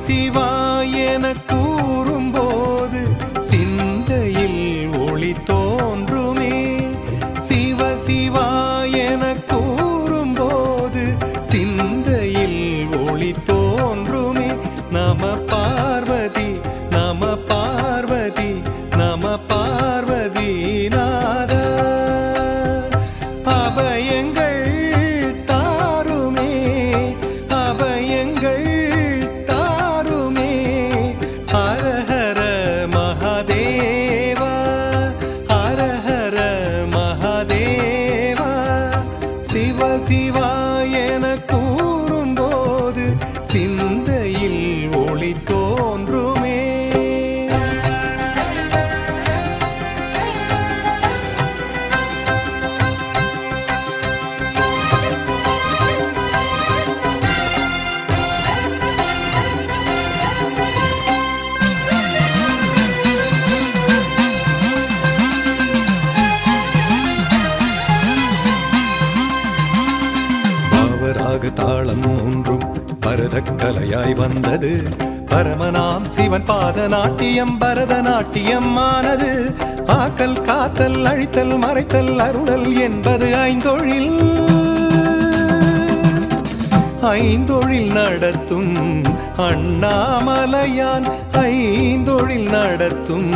சிவாயன கூறும்போது சிந்தையில் ஒளி தோன்றுமே. சிவ சிவாயன கூறும்போது சிந்தையில் ஒளி தோன்றுமே. நம பார்வதி நம பார்வதி நம பார்வதி நாத. அபயங்கள் தாருமே அபயங்கள் தாருமே. ஹரஹர மகாதேவா ஹரஹர மகாதேவா. சிவ சிவாயன கூறும்போது சிந்தையில் ஒளி தோன்றுமே. பாவராக தாளம் ஒன்றும் பரதக்கலையாய் வந்தது. பரமனாம் சிவன் பாதநாட்டியம் பரதநாட்டியம் ஆனது. ஆக்கல் காத்தல் அழித்தல் மறைத்தல் அருளல் என்பது ஐந்தொழில். ஐந்தொழில் நடத்தும் அண்ணாமலையான் ஐந்தொழில் நடத்தும்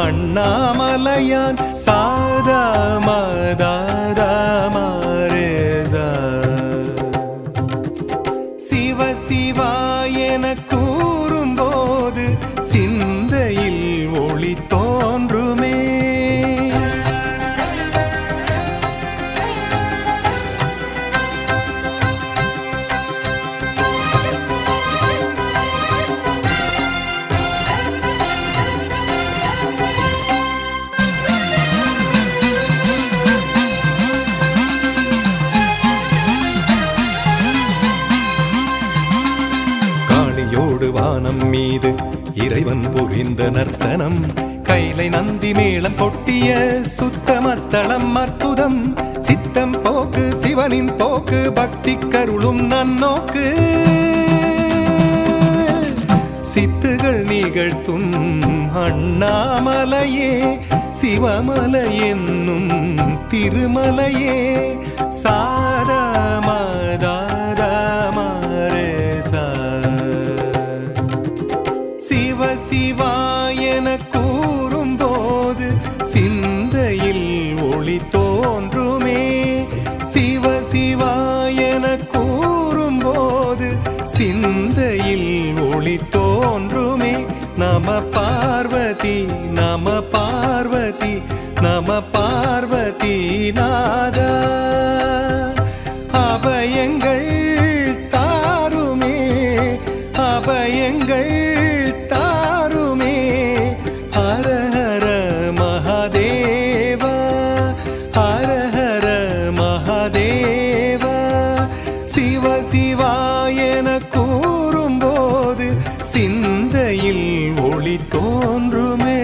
அண்ணாமலையான். சாதா மதாதா மாரேதா. சிவ சிவாயன கூறும்போது சிந்தையில் ஒளி தோன்றுமே. காளியோடு வானம் மீது இறைவன் புரிந்த நர்த்தனம். கைலை நந்தி மேளம் கொட்டிய சுத்தமத்தளம் அற்புதம். சித்தம் போக்கு சிவனின் போக்கு பக்தி கருளும் நன்னோக்கு. சித்துகள் நிகழ்த்தும் அண்ணாமலையே சிவமலை என்னும் திருமலையே. சாரா மதாதா மாரேசா. சிவ சிவாயன கூறும்போது சிந்தையில் ஒளி தோன்றுமே. சிவ சிவாயன கூறும்போது சிந்தையில் ஒளி தோன்றுமே. நம பார்வதி நம பார்வதி நம பார்வதி நாத. அபயங்கள் தாருமே அபயங்கள் தாருமே. ஹரஹர மகாதேவா ஹரஹர மகாதேவா. சிவ சிவாயன கூறும்போது சிந்தையில் ஒளி தோன்றுமே.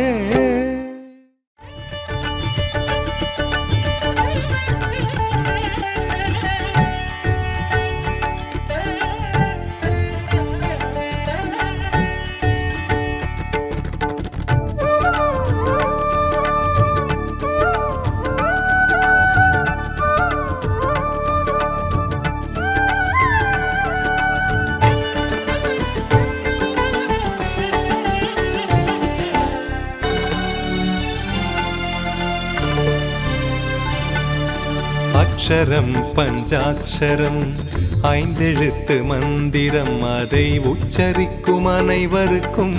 அக்ஷரம் பஞ்சாட்சரம் ஐந்தெழுத்து மந்திரம். அதை உச்சரிக்கும் அனைவருக்கும்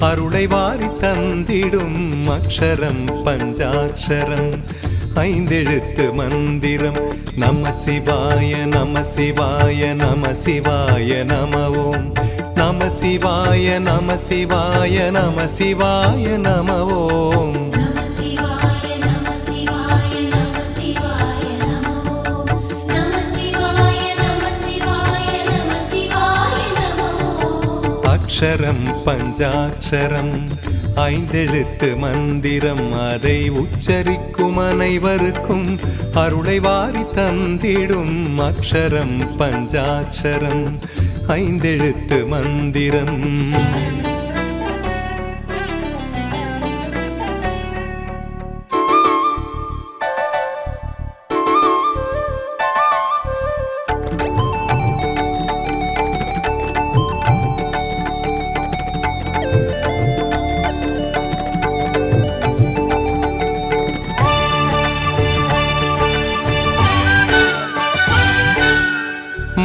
அருளை வாரி தந்திடும். அக்ஷரம் பஞ்சாட்சரம் ஐந்தெழுத்து மந்திரம். நம சிவாய நம சிவாய நம சிவாய நம ஓம். நம சிவாய நம சிவாய நம சிவாய நம ஓம். அக்ஷரம் பஞ்சாட்சரம் ஐந்தெழுத்து மந்திரம் அதை உச்சரிக்கும் அனைவருக்கும் அருளை வாரி தந்திடும் அக்ஷரம் பஞ்சாட்சரம் ஐந்தெழுத்து மந்திரம்.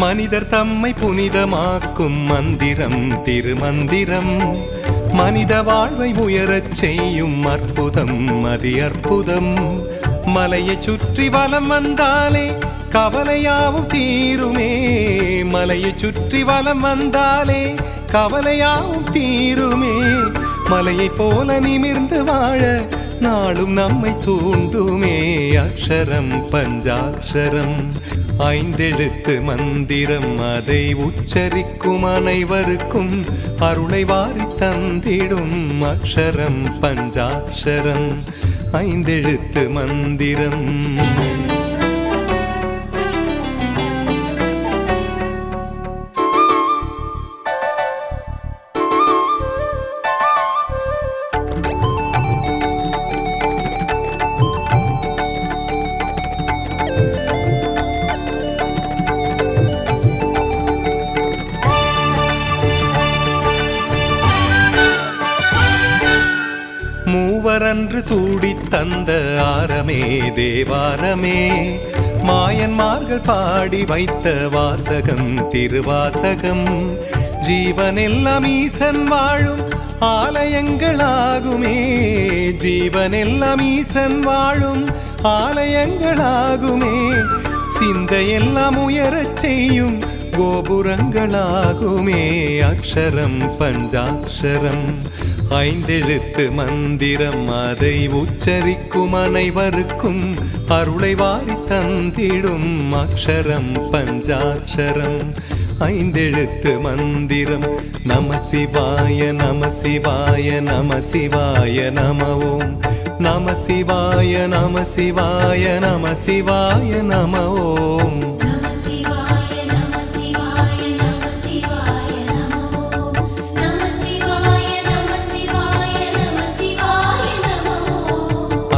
மனிதர் தம்மை புனிதமாக்கும் மந்திரம் திருமந்திரம் மனித வாழ்வை உயரச் செய்யும் அற்புதம் அதி அற்புதம். மலையை சுற்றி வலம் வந்தாலே கவலையாவும் தீருமே, மலையை சுற்றி வலம் வந்தாலே கவலையாவும் தீருமே. மலையை போல நிமிர்ந்து வாழ நாளும் நம்மை தூண்டுமே அக்ஷரம் பஞ்சாட்சரம் ஐந்தெழுத்து மந்திரம் அதை உச்சரிக்கும் அனைவருக்கும் அருளை வாரி தந்திடும் அக்ஷரம் பஞ்சாட்சரம் ஐந்தெழுத்து மந்திரம். மூவரன்று சூடித் தந்த ஆரமே தேவாரமே மாயன்மார்கள் பாடி வைத்த வாசகம் திருவாசகம். ஜீவனெல்லாம் ஈசன் வாழும் ஆலயங்களாகுமே, ஜீவனெல்லாம் ஈசன் வாழும் ஆலயங்களாகுமே. சிந்தையெல்லாம் உயரச் செய்யும் கோபுரங்களாகுமே அக்ஷரம் பஞ்சாட்சரம் ஐந்தெழுத்து மந்திரம் அதை உச்சரிக்கும் அனைவருக்கும் அருளை வாரி தந்திடும் அக்ஷரம் பஞ்சாட்சரம் ஐந்தெழுத்து மந்திரம். நம சிவாய நம சிவாய நம சிவாய நம ஓம் நம சிவாய நம சிவாய நம சிவாய நம ஓம்.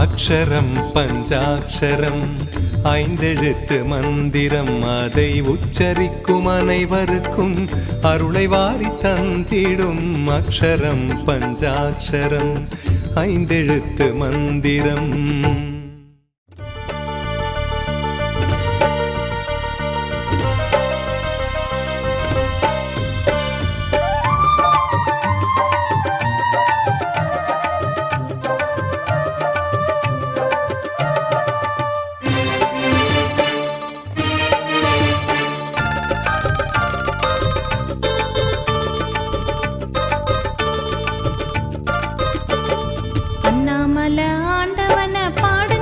அக்ஷரம் பஞ்சாட்சரம் ஐந்தெழுத்து மந்திரம் அதை உச்சரிக்கும் அனைவருக்கும் அருளை வாரி தந்திடும் அக்ஷரம் பஞ்சாட்சரம் ஐந்தெழுத்து மந்திரம். ஆண்டவன பாட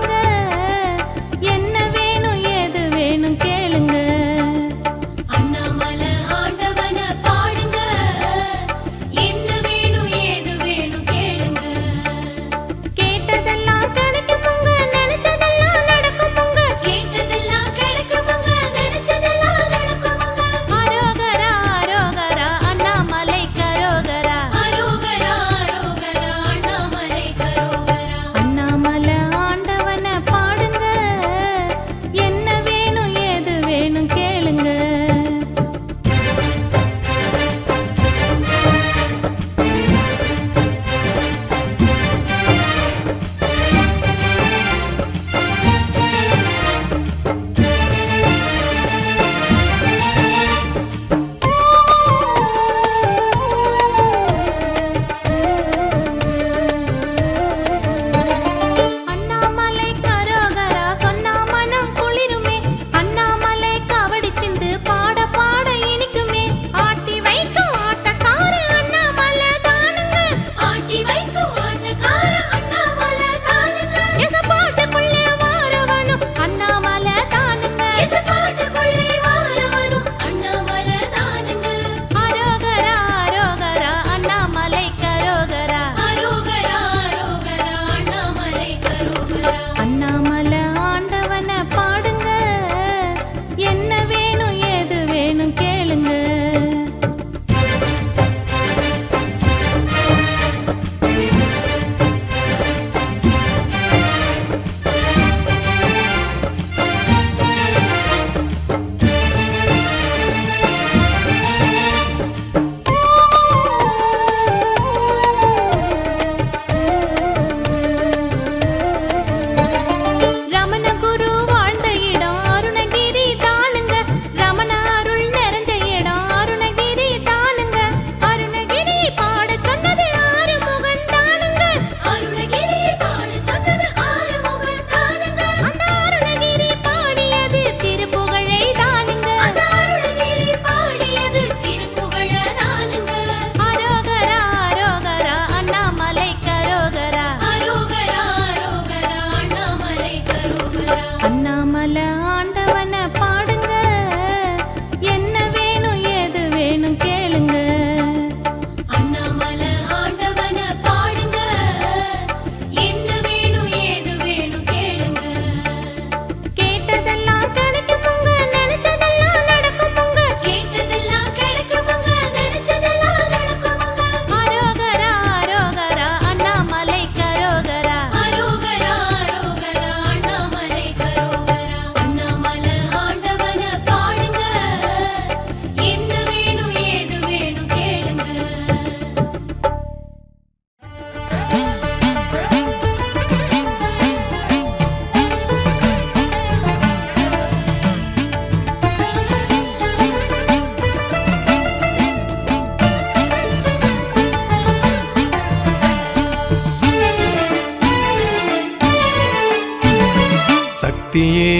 சக்தியே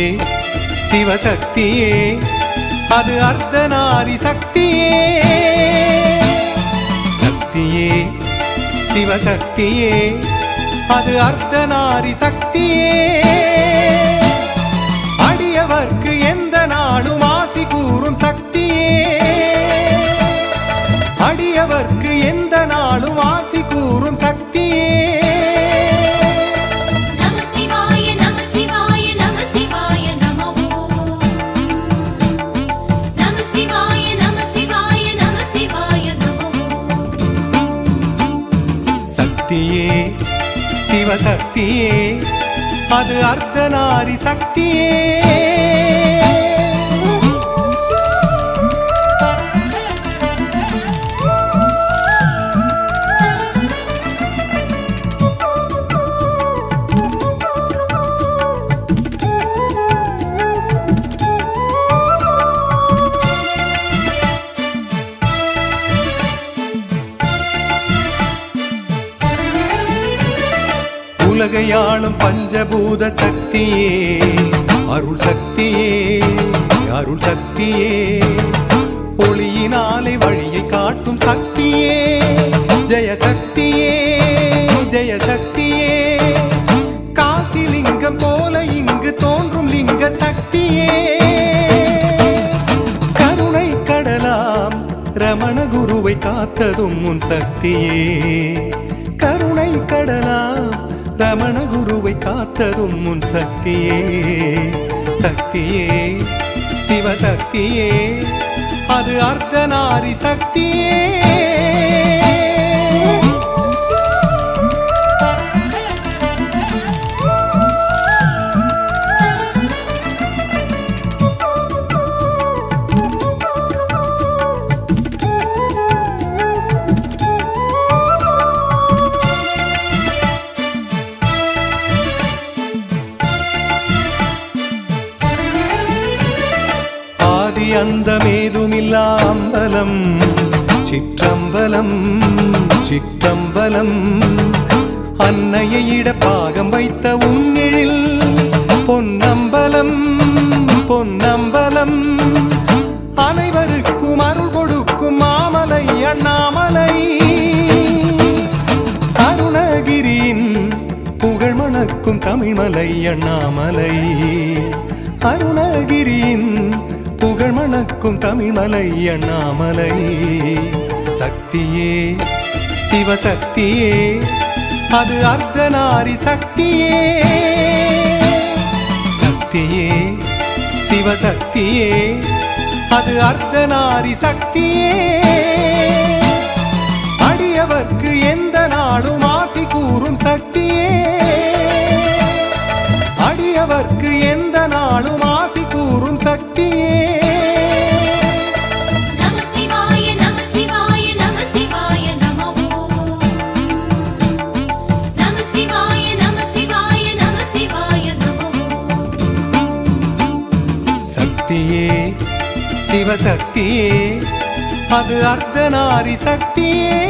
சிவசக்தியே அது அர்த்தநாரி சக்தியே சக்தியே சிவசக்தியே அது அர்த்தநாரி சக்தியே அடியவர்க்கு எந்த நாளும் ஆசி கூறும் சக்தியே அடியவர்க்கு எந்த நாளும் ஆசி கூறும் சக்தியே சக்தியே சிவசக்தியே அது அர்த்தநாரி சக்தியே உலகையாளும் பஞ்சபூத சக்தியே அருள் சக்தியே அருள் சக்தியே ஒளியினாலே வழியை காட்டும் சக்தியே ஜெய சக்தியே ஜெய சக்தியே காசி லிங்கம் போல இங்கு தோன்றும் லிங்க சக்தியே கருணை கடலாம் ரமண குருவை காத்ததும் உன் சக்தியே கருணை கடலாம் ரமண குருவை காத்ததும் உன் சக்தியே சக்தியே சிவசக்தியே அது அர்த்தநாரி சக்தியே அந்தமேதுமில்லா அம்பலம் சிற்றம்பலம் சிற்றம்பலம் அன்னையை இட பாகம் வைத்த உன்னிழில் பொன்னம்பலம் பொன்னம்பலம் அனைவருக்கும் அருள் கொடுக்கும் மாமலை அண்ணாமலை அருணகிரியின் புகழ் மணக்கும் தமிழ்மலை அண்ணாமலை அருணகிரியின் புகழ் மணக்கும் தமிழ்மலை அண்ணாமலை சக்தியே சிவசக்தியே அது அர்த்தநாரி சக்தியே சக்தியே சிவசக்தியே அது அர்த்தநாரி சக்தியே அடியவர்க்கு எந்த நாளும் ஆசி கூறும் சக்தியே அடியவர்க்கு எந்த நாளும் ஆசி கூறும் சக்தியே சக்தியே சிவசக்தியே அது அர்த்தநாரி சக்தியே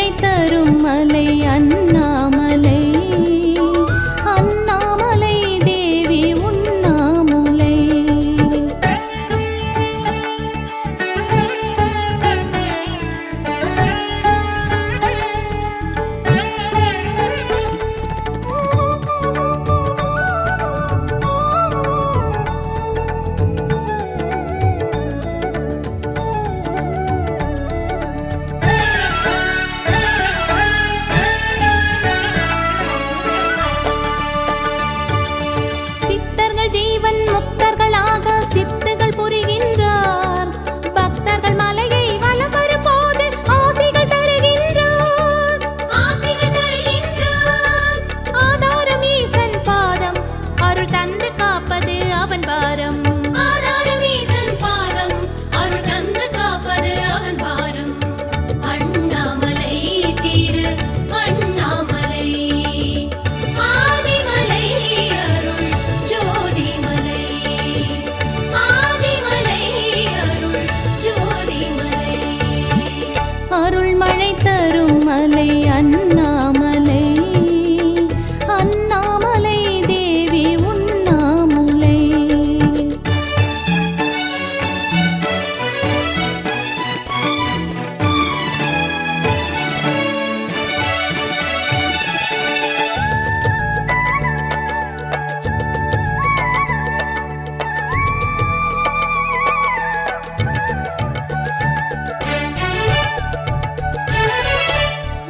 மழை தரும் மலை அண்ணாமலை, அண்ணாமலை தேவி உண்ணாமுலை. ஜீவன் முக்தர்களாக சித்துகள் புரிகின்றார். பக்தர்கள் மலையை வலம் வரும்போது ஆசிகள் தருகின்றார். ஆதாரம் ஈசன் பாதம், அருள் தந்து காப்பது அவன் பாரம். அருள் தந்து காப்பது அவன் பாரம். அண்ணாமலை திரு அண்ணாமலை, ஆதிமலை அருள் ஜோதிமலை, ஆதிமலை அருள் ஜோதிமலை. அருள் மழை தரும் மலை அண்ணாமலை, அண்ணாமலை தேவி உண்ணாமுலை.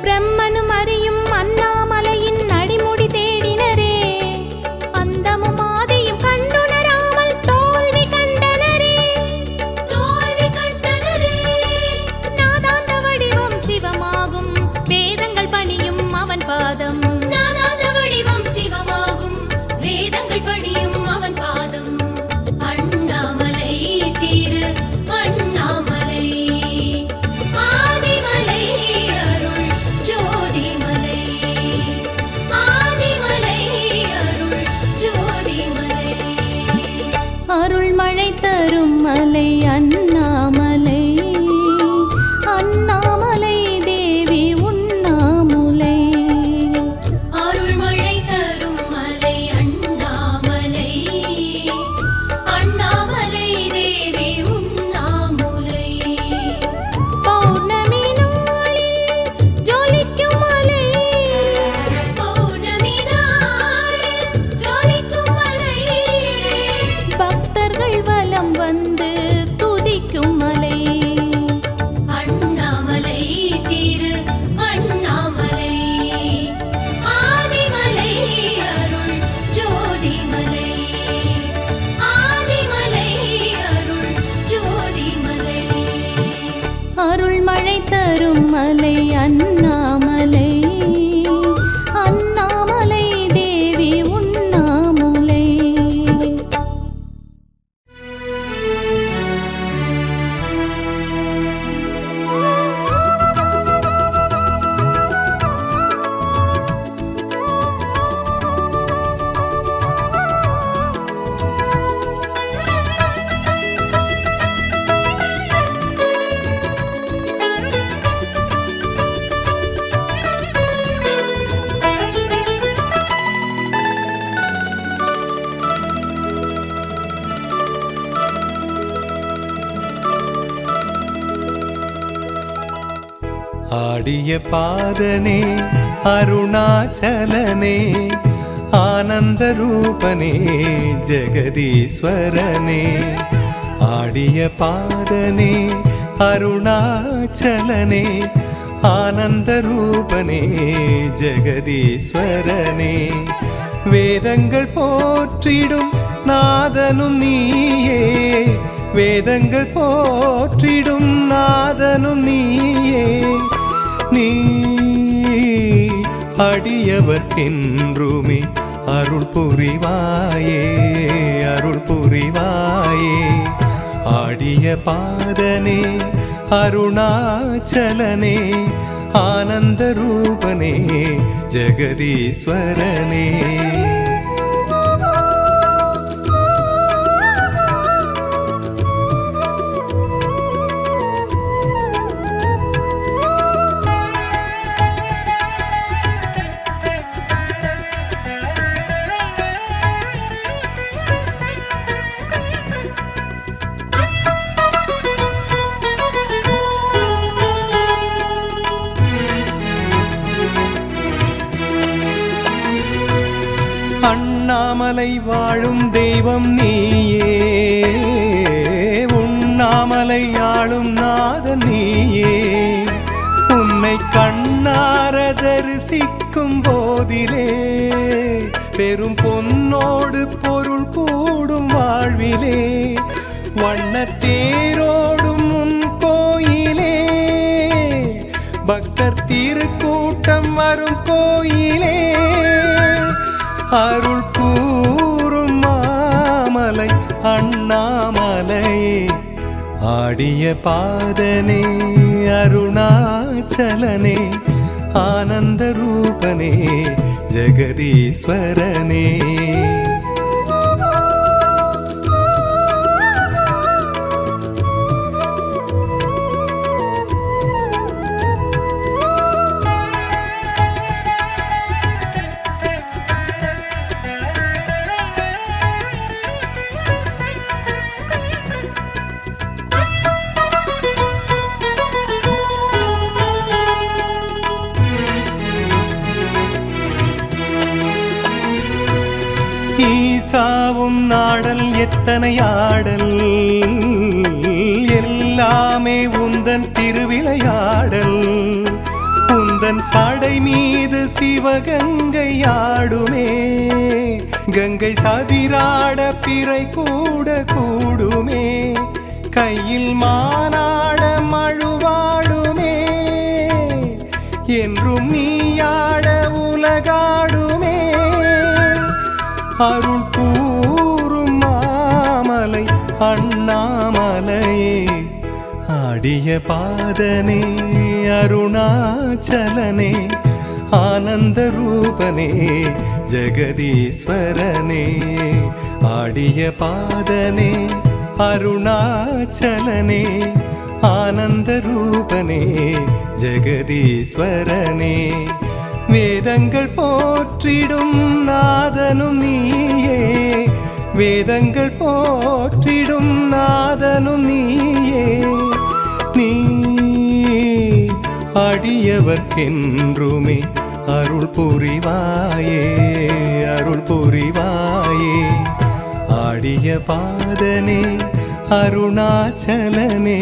பிரம்மனும் அறியும் அண்ணாமலையின் அடிமுடி தேடினரே, அந்தமும் ஆதியும் கண்டுணராமல் தோல்வி கண்டனரே. நாதாந்த வடிவம் சிவமாகும், வேதங்கள் பணியும் அவன் பாதம். நாதாந்த வடிவம் சிவமாகும், வேதங்கள் பணியும் அவன் பாதம். அண்ணாமலை திரு அண்ணாமலை, ஆதிமலை அருள் ஜோதிமலை, ஆதிமலை அருள் ஜோதிமலை. அருள் மழை தரும் மலை அண்ணாமலை, அண்ணாமலை தேவி உண்ணாமுலை. அருள் மழை தரும் மலை அண்ணாமலை, அண்ணாமலை தேவி உண்ணாமுலை. பௌர்ணமி நாளில் ஜொலிக்கும் மலை, பௌர்ணமி நாளில் ஜொலிக்கும் மலை. பக்தர்கள் வலம் வந்து துதிக்கும் மலை. அண்ணாமலை திரு அண்ணாமலை, ஆதிமலை அருள் ஜோதிமலை, ஆதிமலை அருள் ஜோதிமலை. அருள் மழை தரும் மலை அண்ணாமலை, அண்ணாமலை தேவி உண்ணாமுலை. ஆடிய பாதனே அருணாச்சலனே, ஆனந்த ரூபனே ஜெகதீஸ்வரனே. ஆடிய பாதனே அருணாச்சலனே, ஆனந்த ரூபனே ஜெகதீஸ்வரனே. வேதங்கள் போற்றிடும் நாதனும் நீயே, வேதங்கள் போற்றிடும் நாதனும் நீயே. நீ அடியவர்க்கென்றுமே அருள் புரிவாயே, அருள் புரிவாயே. ஆடிய பாதனே அருணாச்சலனே, ஆனந்த ரூபனே ஜெகதீஸ்வரனே. உண்ணாமலை வாழும் தெய்வம் நீயே, உண்ணாமலை ஆளும் நாதன் நீயே. உன்னை கண்ணார தரிசிக்கும் போதிலே பெரும் பொன்னோடு பொருள் கூடும் வாழ்விலே. வண்ணத்தேரோடும் உன் கோயிலே, பக்தர் திருக்கூட்டம் வரும் கோயிலே. அருள் கூறும் மாமலை அண்ணாமலையே, ஆடிய பாதனே அருணாச்சலனே, ஆனந்த ரூபனே ஜெகதீஸ்வரனே. ஈசாவும் நாடல் எத்தனை ஆடல், எல்லாமே உந்தன் திருவிளையாடல். உந்தன் சடை மீது சிவகங்கை ஆடுமே, கங்கை சதிராட பிறை கூட கூடுமே. கையில் மானாட மழுவாடுமே, என்றும் நீயாட உலகாடுமே. அருள் கூறும் மாமலை அண்ணாமலையே, ஆடிய பாதனே அருணாச்சலனே, ஆனந்த ரூபனே ஜெகதீஸ்வரனே. ஆடிய பாதனே அருணாச்சலனே, ஆனந்த ரூபனே ஜெகதீஸ்வரனே. வேதங்கள் போற்றிடும் நாதனும் நீயே, வேதங்கள் போற்றிடும் நாதனும் நீயே. நீ அடியவர்க்கென்றுமே அருள் புரிவாயே, அருள் புரிவாயே. ஆடிய பாதனே அருணாச்சலனே,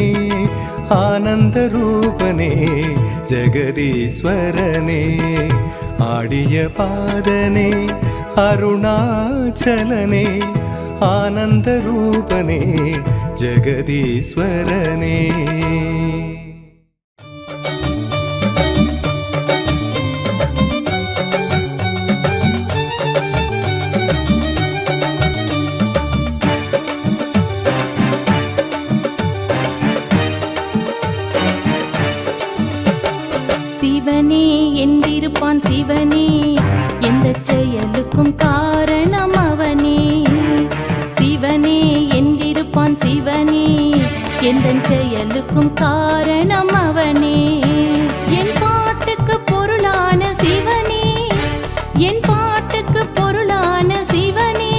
ஆனந்த ரூபனே ஜெகதீஸ்வரனே. ஆடிய பாதனே அருணாச்சலனே, ஆனந்த ரூபனே ஜெகதீஸ்வரனே. சிவனே என்றிருப்பான் சிவனே, எந்த செயலுக்கும் காரணம் அவனே. சிவனே என்றிருப்பான் சிவனே, எந்த செயலுக்கும் காரணம் அவனே. என் பாட்டுக்கு பொருளான சிவனே, என் பாட்டுக்கு பொருளான சிவனே,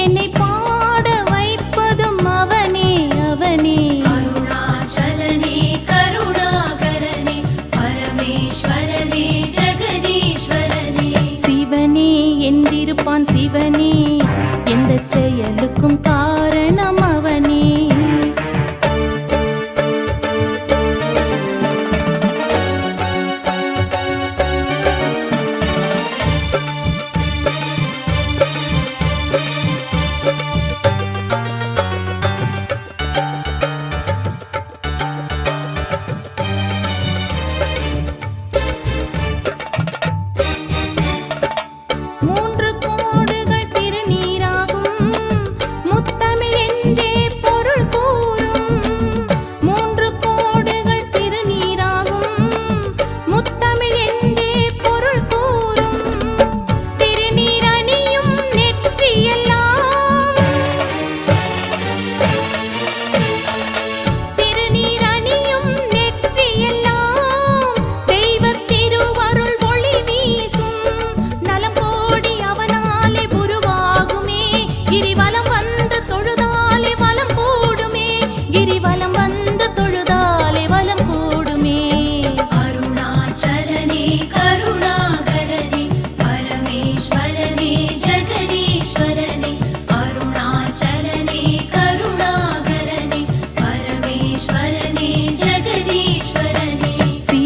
என்னை பாட வைப்பதும் அவனே அவனே. அருணாச்சலனே கருணாகரனே பரமேஸ்வரனே ஜெகதீஸ்வரனே. சிவனே என்றிருப்பான் சிவனே, எந்த செயலுக்கும் காரணம் அவனே.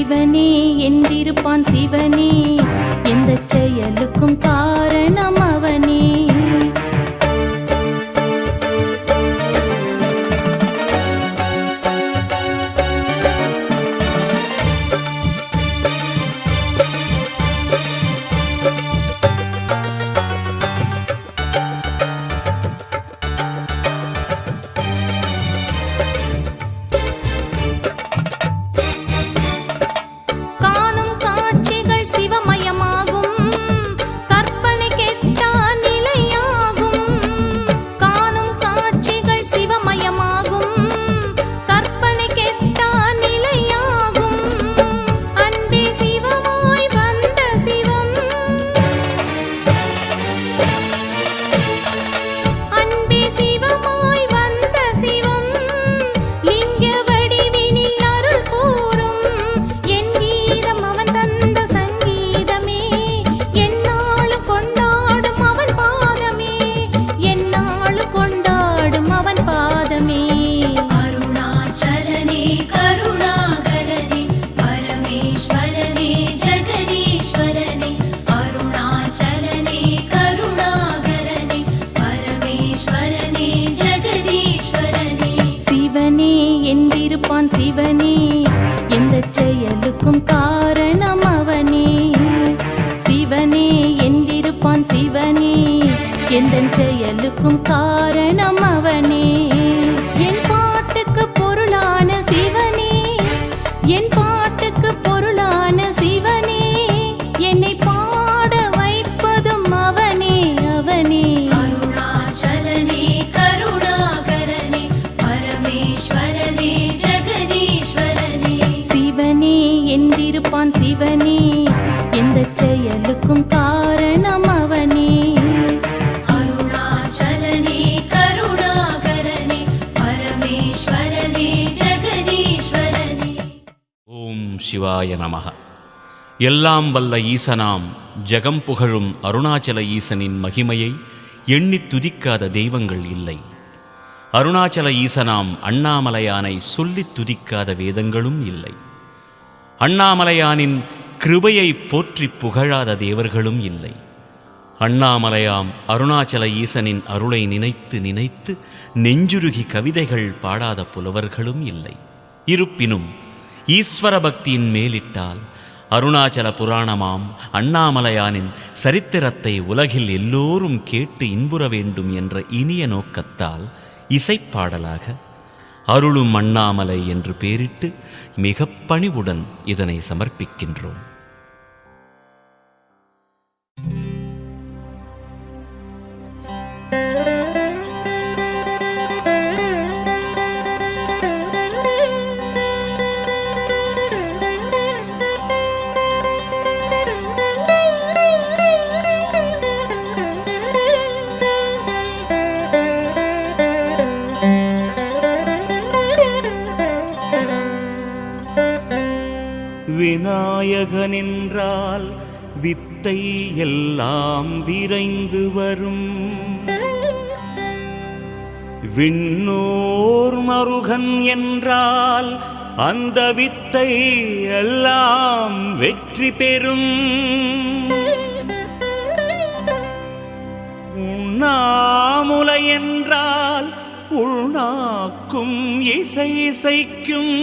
சிவனே என்றிருப்பான் சிவனே, எந்த செயலுக்கும் காரணம் அவனே. காணும் காட்சிகள் சிவமயமாகும், கற்பனை கெட்டா நிலையாகும். காணும் காட்சிகள் சிவமயமாகும், கற்பனை கெட்டா நிலையாகும். அன்பே சிவமாய் வந்த சிவம், அன்பே சிவமாய் வந்த சிவம், லிங்க வடிவினில் அருள் கூறும். என் கீதம் அவன் தந்த சங்கீதமே, எந்நாளும் கொண்டாடும் அவன் பாதமே, எந்நாளும் கொண்டாடும் அவன் பாதமே. அருணாச்சலனே கருணாகரனே பரமேஸ்வரனே ஜெகதீஸ்வரனே. அருணாச்சலனே கருணாகரனே பரமேஸ்வரனே ஜெகதீஸ்வரனே. சிவனே என்றிருப்பான் சிவனே, எந்த செயலுக்கும் காரணம் அவனே. சிவனே என்றிருப்பான் சிவனே, எந்த செயலுக்கும் காரணம் அவனே. என் பாட்டுக்கு பொருளான சிவனே, என் பாட்டுக்கு பொருளான சிவனே, என்னை பாட வைப்பதும் அவனே அவனே. அருணாச்சலனே கருணாகரனே பரமேஸ்வரனே ஜெகதீஸ்வரனே. சிவனே என்றிருப்பான் சிவனே, எந்த செயலுக்கும் காரணம் அவனே. அருணாச்சலனே கருணாகரனே பரமேஸ்வரனே ஜெகதீஸ்வரனே. ஓம் சிவாய நமः. எல்லாம் வல்ல ஈசனாம் ஜெகம் புகழும் அருணாச்சல ஈசனின் மகிமையை எண்ணித் துதிக்காத தெய்வங்கள் இல்லை. அருணாச்சல ஈசனாம் அண்ணாமலையானை சொல்லித் துதிக்காத வேதங்களும் இல்லை. அண்ணாமலையானின் கிருபையை போற்றிப் புகழாத தேவர்களும் இல்லை. அண்ணாமலையாம் அருணாச்சல ஈசனின் அருளை நினைத்து நினைத்து நெஞ்சுருகி கவிதைகள் பாடாத புலவர்களும் இல்லை. இருப்பினும் ஈஸ்வர பக்தியின் மேலிட்டால் அருணாச்சல புராணமாம் அண்ணாமலையானின் சரித்திரத்தை உலகில் எல்லோரும் கேட்டு இன்புற வேண்டும் என்ற இனிய நோக்கத்தால் இசைப்பாடலாக அருளும் அண்ணாமலை என்று பேரிட்டு மிக பணிவுடன் இதனை சமர்ப்பிக்கின்றோம். விநாயகனென்றால் வித்தை எல்லாம் விரைந்து வரும். விண்ணோர் மருகன் என்றால் அந்த வித்தை எல்லாம் வெற்றி பெறும். உண்ணாமுலை என்றால் உள்நாக்கும் இசை இசைக்கும்.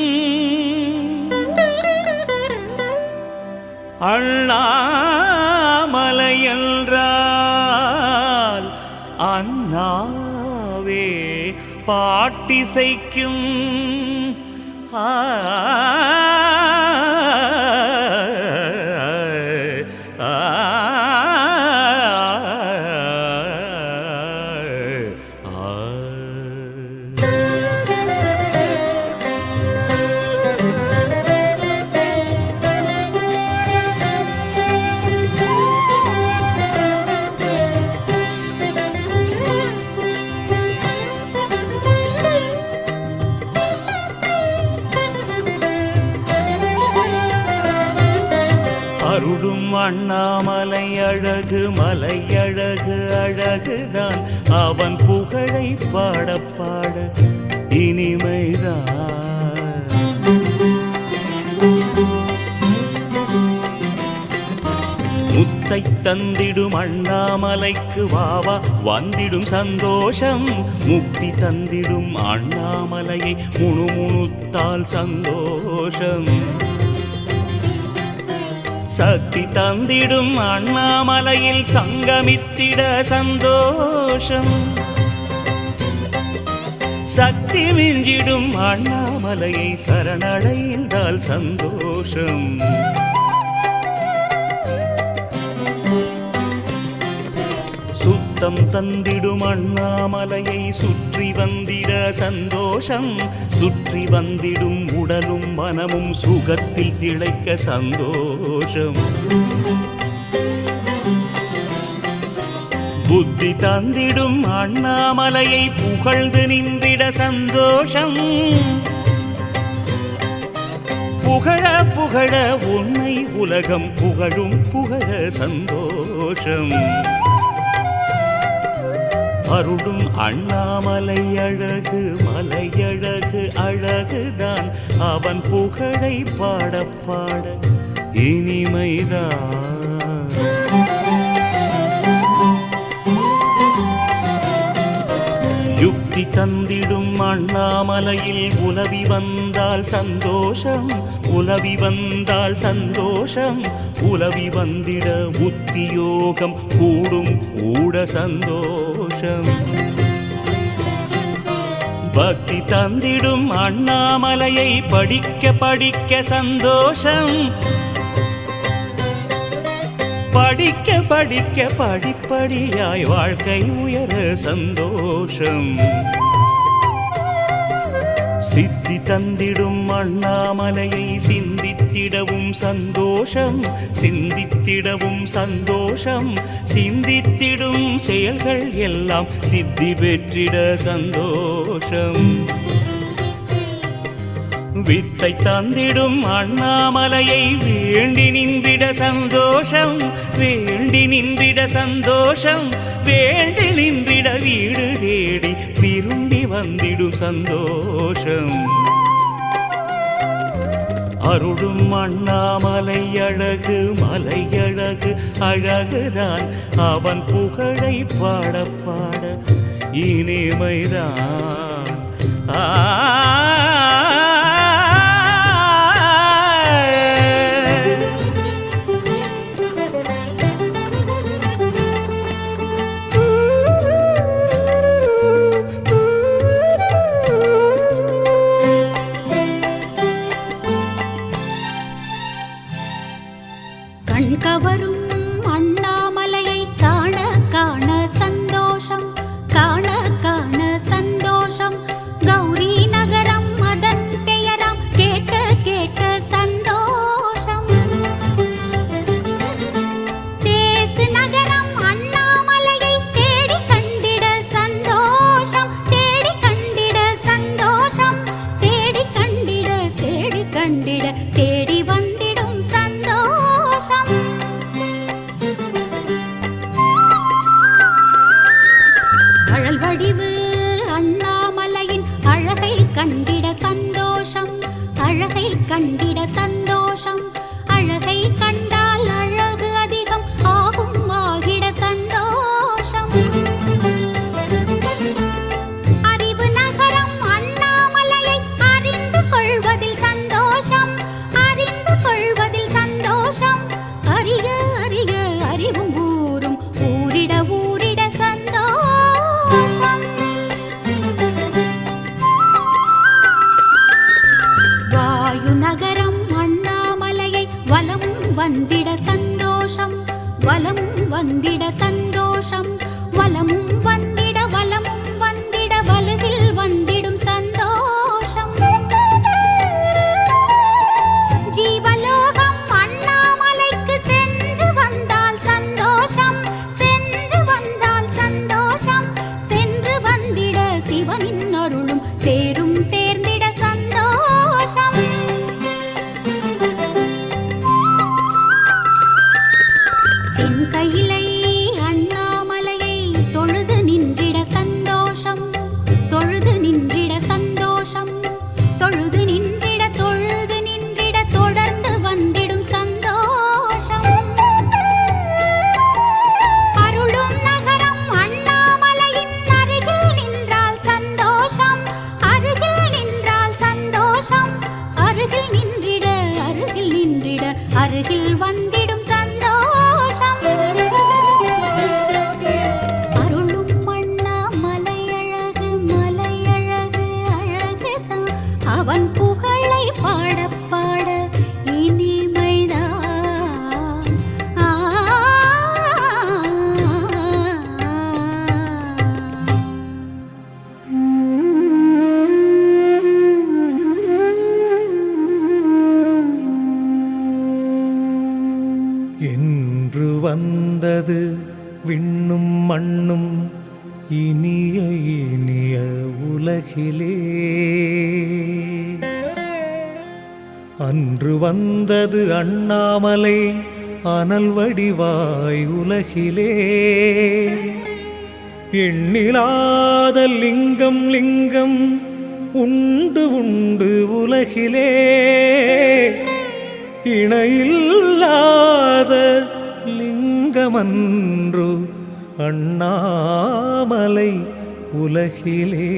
அண்ணாமலை என்றால் அண்ணாவே பாட்டிசைக்கும். ஆ அருளும் அண்ணாமலை அழகு மலை அழகு அழகுதான். அவன் புகழை பாட பாட இனிமைதான். வித்தை தந்திடும் அண்ணாமலைக்கு வாவா வந்திடும் சந்தோஷம். முக்தி தந்திடும் அண்ணாமலையை முணுமுணுத்தால் சந்தோஷம். சக்தி தந்திடும் அண்ணாமலையில் சங்கமித்திட சந்தோஷம். சக்தி மிஞ்சிடும் அண்ணாமலையை சரணடைந்தால் சந்தோஷம். சுத்தம் தந்திடும் அண்ணாமலையை சுற்றி வந்திட சந்தோஷம். சுற்றி வந்திடும் உடலும் மனமும் சுகத்தில் திளைக்க சந்தோஷம். புத்தி தந்திடும் அண்ணாமலையை புகழ்ந்து நின்றிட சந்தோஷம். புகழ புகழ உன்னை உலகம் புகழும் புகழ சந்தோஷம். அருளும் அண்ணாமலை அழகு மலையழகு அழகுதான். அவன் புகழை பாட பாட இனிமைதான். யுக்தி தந்திடும் அண்ணாமலையில் உலவி வந்தால் சந்தோஷம். உலவி வந்தால் சந்தோஷம். உலவி வந்திட உத்தியோகம் கூடும் கூட சந்தோஷம். பக்தி தந்திடும் அண்ணாமலையை படிக்க படிக்க சந்தோஷம். படிக்க படிக்க படிப்படியாய் வாழ்க்கை உயர சந்தோஷம். சித்தி தந்திடும் அண்ணாமலையை சிந்தித்திடவும் சந்தோஷம். சிந்தித்திடவும் சந்தோஷம். சிந்தித்திடும் செயல்கள் எல்லாம் சித்தி பெற்றிட சந்தோஷம். வித்தை தந்திடும் அண்ணாமலையை வேண்டி நின்றிட சந்தோஷம். வேண்டி நின்றிட சந்தோஷம். வேண்டி நின்றிட வீடு தேடி விரும்பி வந்திடும் சந்தோஷம். அருளும் அண்ணாமலை அழகு மலையழகு அழகுதான். அவன் புகழை பாட பாட இனிமைதான். கண்கவரும் அண்ணாமலையை காண காண சந்தோஷம். காண காண சந்தோஷம். கௌரி நகரம் அதன் பெயராம் கேட்க கேட்க சந்தோஷம். தேசு நகரம் அண்ணாமலையை தேடி கண்டிட சந்தோஷம். தேடி கண்டிட சந்தோஷம். தேடி கண்டிட தேடி கண்டிட தேடி வந்திடும் சந்தோஷம். கழல் வடிவு அண்ணாமலையின் அழகை கண்டிட சந்தோஷம். அழகை கண்டிட சந்தோஷம். அழகை கண்டால் அழகு அதிகம் ஆகும் ஆகிட சந்தோஷம். அறிவு நகரம் அண்ணாமலையை அறிந்து கொள்வதில் சந்தோஷம். அறிந்து கொள்வதில் சந்தோஷம். அறிய அறிய அறிவும் ஊரும் ஊரிட ஊரிட சந்தோஷம். வாயு நகரம் அண்ணாமலையை வலமும் வந்திட சந்தோஷம். வலமும் வந்திட சந்தோஷம். வலமும் வந்திட வலமும் வந்திட வலுவில் வந்திடும் சந்தோஷம். ஜீவலோகம் அண்ணாமலைக்கு சென்று வந்தால் சந்தோஷம். சென்று வந்தால் சந்தோஷம். சென்று வந்திட சிவனின் அருளும் சேரும் சேர்ந்திட சந்தோஷம். தென் கையிலை அண்ணாமலையை தொழுது நின்று அருகில் வந்திடும் சந்தோஷம். அருளும் அண்ணா மலையழகு மலையழகு அழகுதான், அவன் புகழை பாட பாட இனிமைதான். என்று வந்தது விண்ணும் மண்ணும் இனிய இனிய உலகிலே, அன்று வந்தது அண்ணாமலை அனல் வடிவாய் உலகிலே. எண்ணிலாத லிங்கம் லிங்கம் உண்டு உண்டு உலகிலே, இணையில்லாத லிங்கமன்று அண்ணாமலை உலகிலே.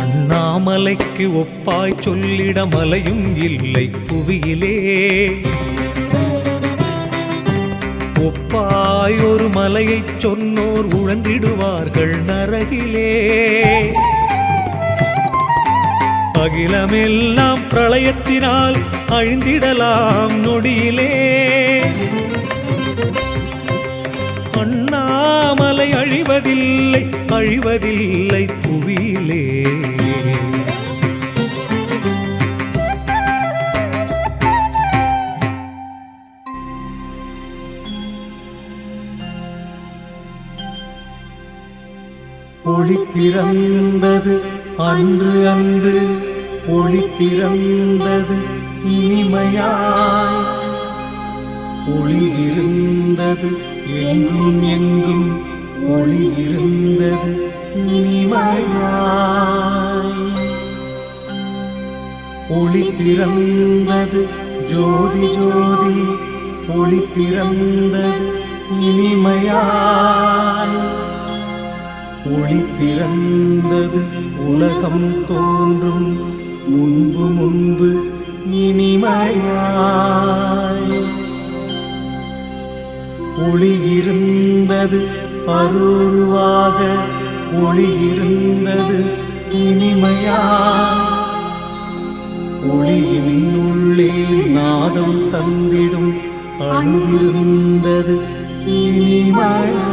அண்ணாமலைக்கு ஒப்பாய் சொல்லிட மலையும் இல்லை புவியிலே, ஒப்பாய் ஒரு மலையைச் சொன்னோர் உழந்திடுவார்கள் நரகிலே. அகிலமெல்லாம் பிரளயத்தினால் அழிந்திடலாம் நொடியிலே, அண்ணாமலை அழிவதில்லை அழிவதில்லை புவியிலே. ஒளி பிறந்தது அன்று அன்று, ஒளி பிறந்தது இனிமையாய், ஒளி இருந்தது எங்கும் எங்கும், ஒளி இருந்தது இனிமையாய். ஒளி பிறந்தது ஜோதி ஜோதி, ஒளி பிறந்தது இனிமையாய், ஒளி பிறந்தது உலகம் தோன்றும் முன்பு முன்பு இனிமையாய். ஒளி இருந்தது அருவாக, ஒளி இருந்தது இனிமையாய், ஒளியின் உள்ளே நாதம் தந்திடும் அணுவிருந்தது இனிமையாய்.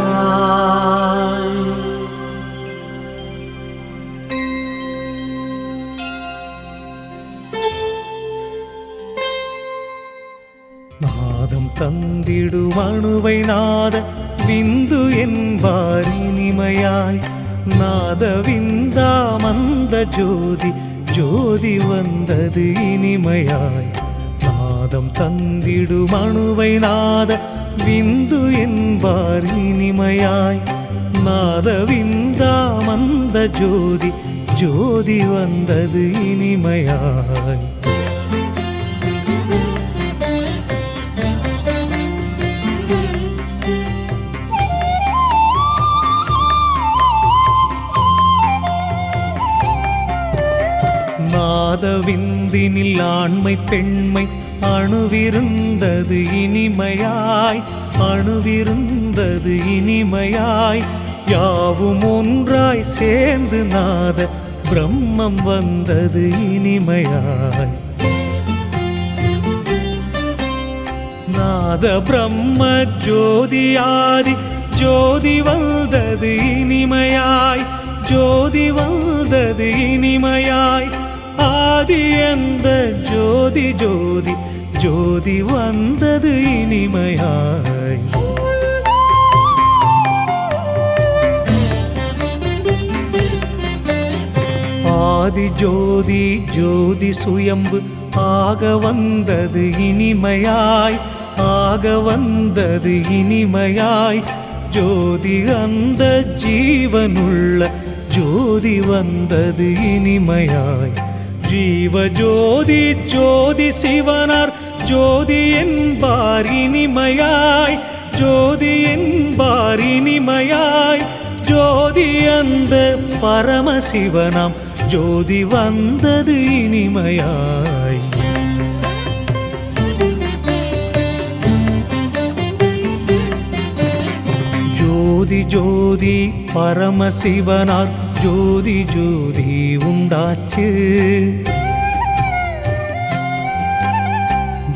நாதம் தந்திடும் அணுவை நாத விந்து என்பார் இனிமையாய், நாத விந்தாமந்த ஜோதி ஜோதி வந்தது இனிமையாய். நாதம் தந்திடும் அணுவை நாத விந்து என்பார் இனிமையாய், நாத விந்தாமந்த ஜோதி ஜோதி வந்தது இனிமையாய். நாதவிந்தினில் ஆண்மை பெண்மை அணுவிருந்தது இனிமையாய், அணுவிருந்தது இனிமையாய். யாவும் ஒன்றாய் சேர்ந்து நாத பிரம்மம் வந்தது இனிமையாய். நாத பிரம்ம ஜோதியாதி ஜோதி வந்தது இனிமையாய், ஜோதி வந்தது இனிமையாய். ஆதி அந்த ஜோதி ஜோதி ஜோதி வந்தது இனிமையாய். ஆதி ஜோதி ஜோதி சுயம்பு ஆக வந்தது இனிமையாய், ஆக வந்தது இனிமையாய். ஜோதி அந்த ஜீவனுள்ள ஜோதி வந்தது இனிமையாய். ஜீவஜோதி ஜோதி சிவனார் ஜோதி என்பார் இனிமையாய். ஜோதி என்பார் இனிமையாய். ஜோதி அந்த பரமசிவனாம் ஜோதி வந்தது இனிமையாய். ஜோதி ஜோதி பரமசிவனார் ஜோதி ஜோதி உண்டாச்சு.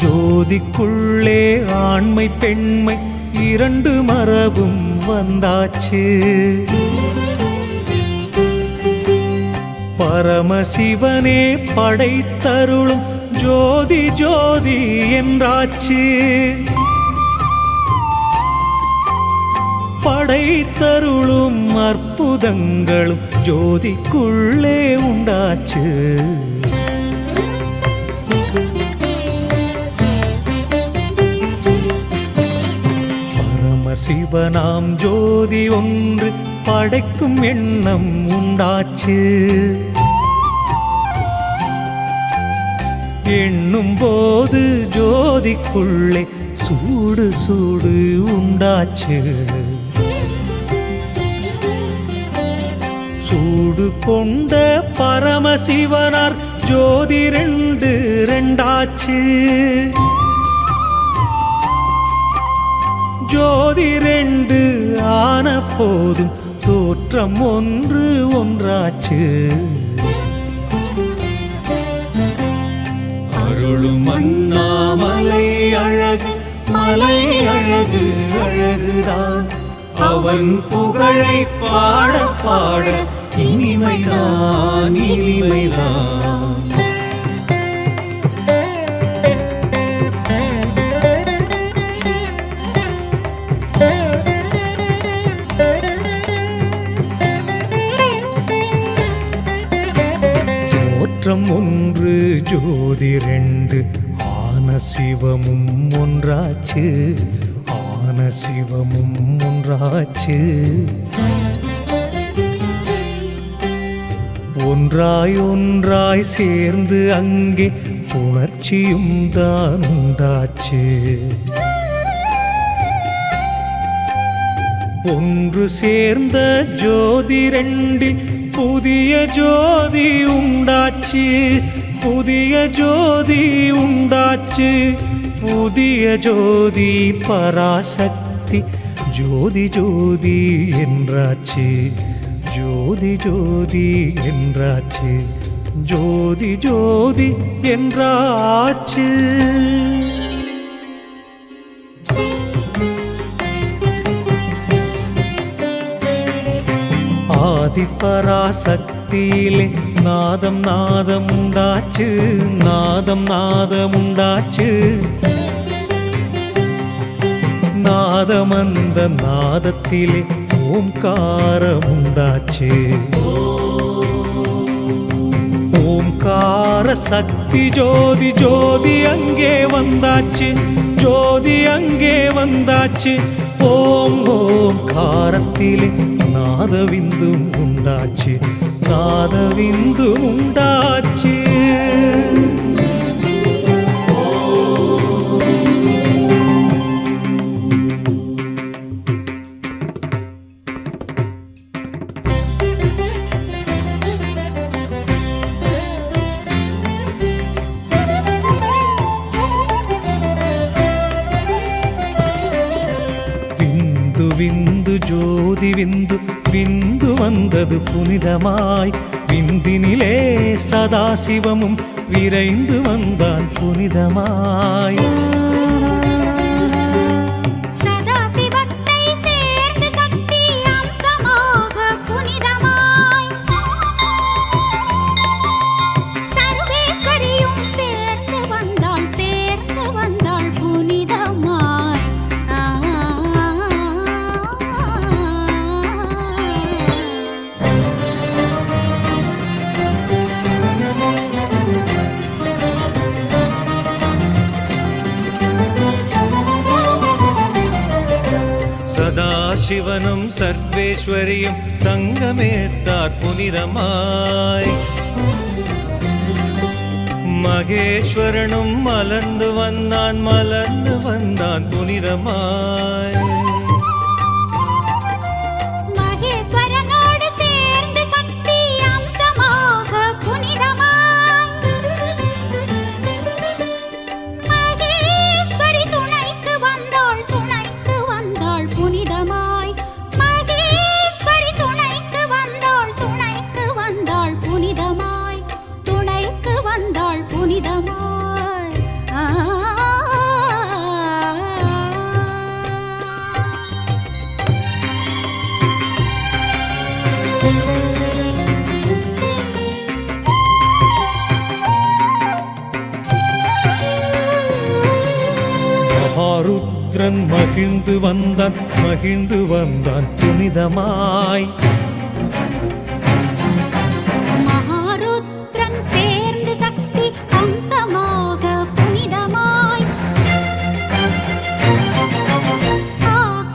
ஜோதிக்குள்ளே ஆண்மை பெண்மை இரண்டு மரபும் வந்தாச்சு. பரமசிவனே படைத்தருளும் ஜோதி ஜோதி என்றாச்சு. படைத்தருளும் அற்புதங்களும் ஜோதிக்குள்ளே உண்டாச்சு. பரமசிவனாம் ஜோதி ஒன்று படைக்கும் எண்ணம் உண்டாச்சு. எண்ணும் போது ஜோதிக்குள்ளே சூடு சூடு உண்டாச்சு. சூடு கொண்ட பரமசிவனார் ஜோதி ரெண்டு ரெண்டாச்சு. ஜோதி ரெண்டு ஆன போதும் தோற்றம் ஒன்று ஒன்றாச்சு. அருளும் அண்ணாமலை அழகு மலை அழகு அழகுதான். அவன் புகழை பாட பாட இனிமைதான் இனிமைதான். தோற்றம் ஒன்று ஜோதி ரெண்டு ஆன சிவமும் ஒன்றாச்சு. ஆன சிவமும் ஒன்றாச்சு. ஒன்றாய் ஒன்றாய் சேர்ந்து அங்கே உணர்ச்சியும் தான் உண்டாச்சு. ஒன்று சேர்ந்த ஜோதி ரெண்டில் புதிய ஜோதி உண்டாச்சு. புதிய ஜோதி உண்டாச்சு. புதிய ஜோதி பராசக்தி ஜோதி ஜோதி என்றாச்சு. ஜோதி ஜோதி என்றாச்சு. ஜோதி ஜோதி என்றாச்சு. ஆதிபராசக்தியிலே நாதம் நாதம் உண்டாச்சு. நாதம் நாதம் உண்டாச்சு. நாதம் அந்த நாதத்திலே ஓம்காரம் உண்டாச்சு. ஓம்கார சக்தி ஜோதி ஜோதி அங்கே வந்தாச்சு. ஜோதி அங்கே வந்தாச்சு. ஓம் ஓம்காரத்திலே நாதவிந்தும் உண்டாச்சு. நாதவிந்து உண்டாச்சு. விந்து ஜோதி விந்து விந்து வந்தது புனிதமாய். விந்தினிலே சதாசிவமும் விரைந்து வந்தான் புனிதமாய். சதாசிவத்தை சேர்ந்து சக்தி அம்சமாக புனிதமாய். சர்வேஸ்வரியும் சேர்ந்து வந்தாள் புனிதமாய். சதாசிவனும் சர்வேஸ்வரியும் சங்கமேத்தார் புனிதமாய் மகேஸ்வரனும் மலர்ந்து வந்தான் புனிதமாய் மகேஸ்வரனோடு சேர்ந்து சக்தி அம்சமாக புனிதமாய் மகேஸ்வரி துணைக்கு வந்தாள் புனிதமாய் மகேஸ்வரி துணைக்கு வந்தாள் புனிதமாய் துணைக்கு வந்தாள் புனிதமாய் மகாருத்ரன் மகிழ்ந்து வந்தான் புனிதமாய் மகாருத்ரன் சேர்ந்து சக்தி அம்சமாக புனிதமாய்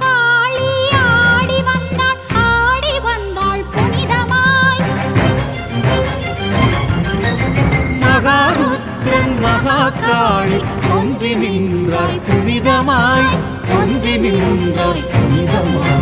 காளி ஆடி வந்தாள் புனிதமாய் மகாருத்ரன் மகாகாளி ஒன்றி நின்றாய் புனிதமாய் ஒன்றி நின்றாய் புனிதமாய்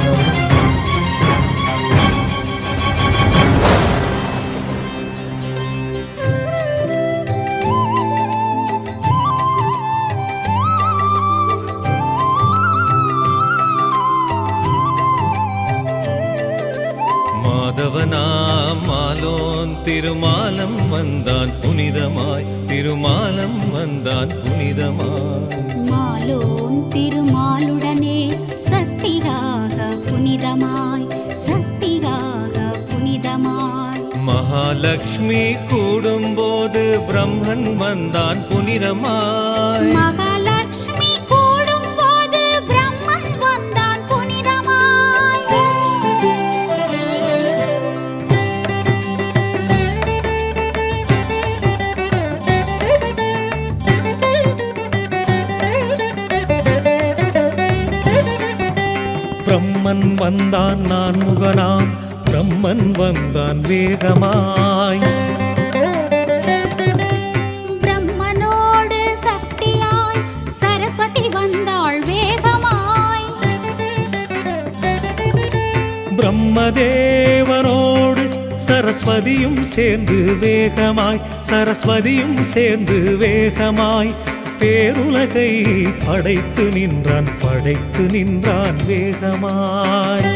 மாதவனாம் மாலோன் திருமாலம் வந்தான் புனிதமாய் மாலோன் திருமாலுடனே சக்தியாக புனிதமாய் மகாலட்சுமி கூடும்போது பிரம்மன் வந்தான் புனிதமாய் மகாலட்சுமி கூடும்போது பிரம்மன் வந்தான் புனிதமாய் பிரம்மன் வந்தான் நான் முகனாம் பிரம்மன் வந்தான் வேகமாய் பிரம்மனோடு சக்தியாய் சரஸ்வதி வந்தாள் வேகமாய் பிரம்மதேவனோடு சரஸ்வதியும் சேர்ந்து வேகமாய் பேருலகை படைத்து நின்றான் வேகமாய்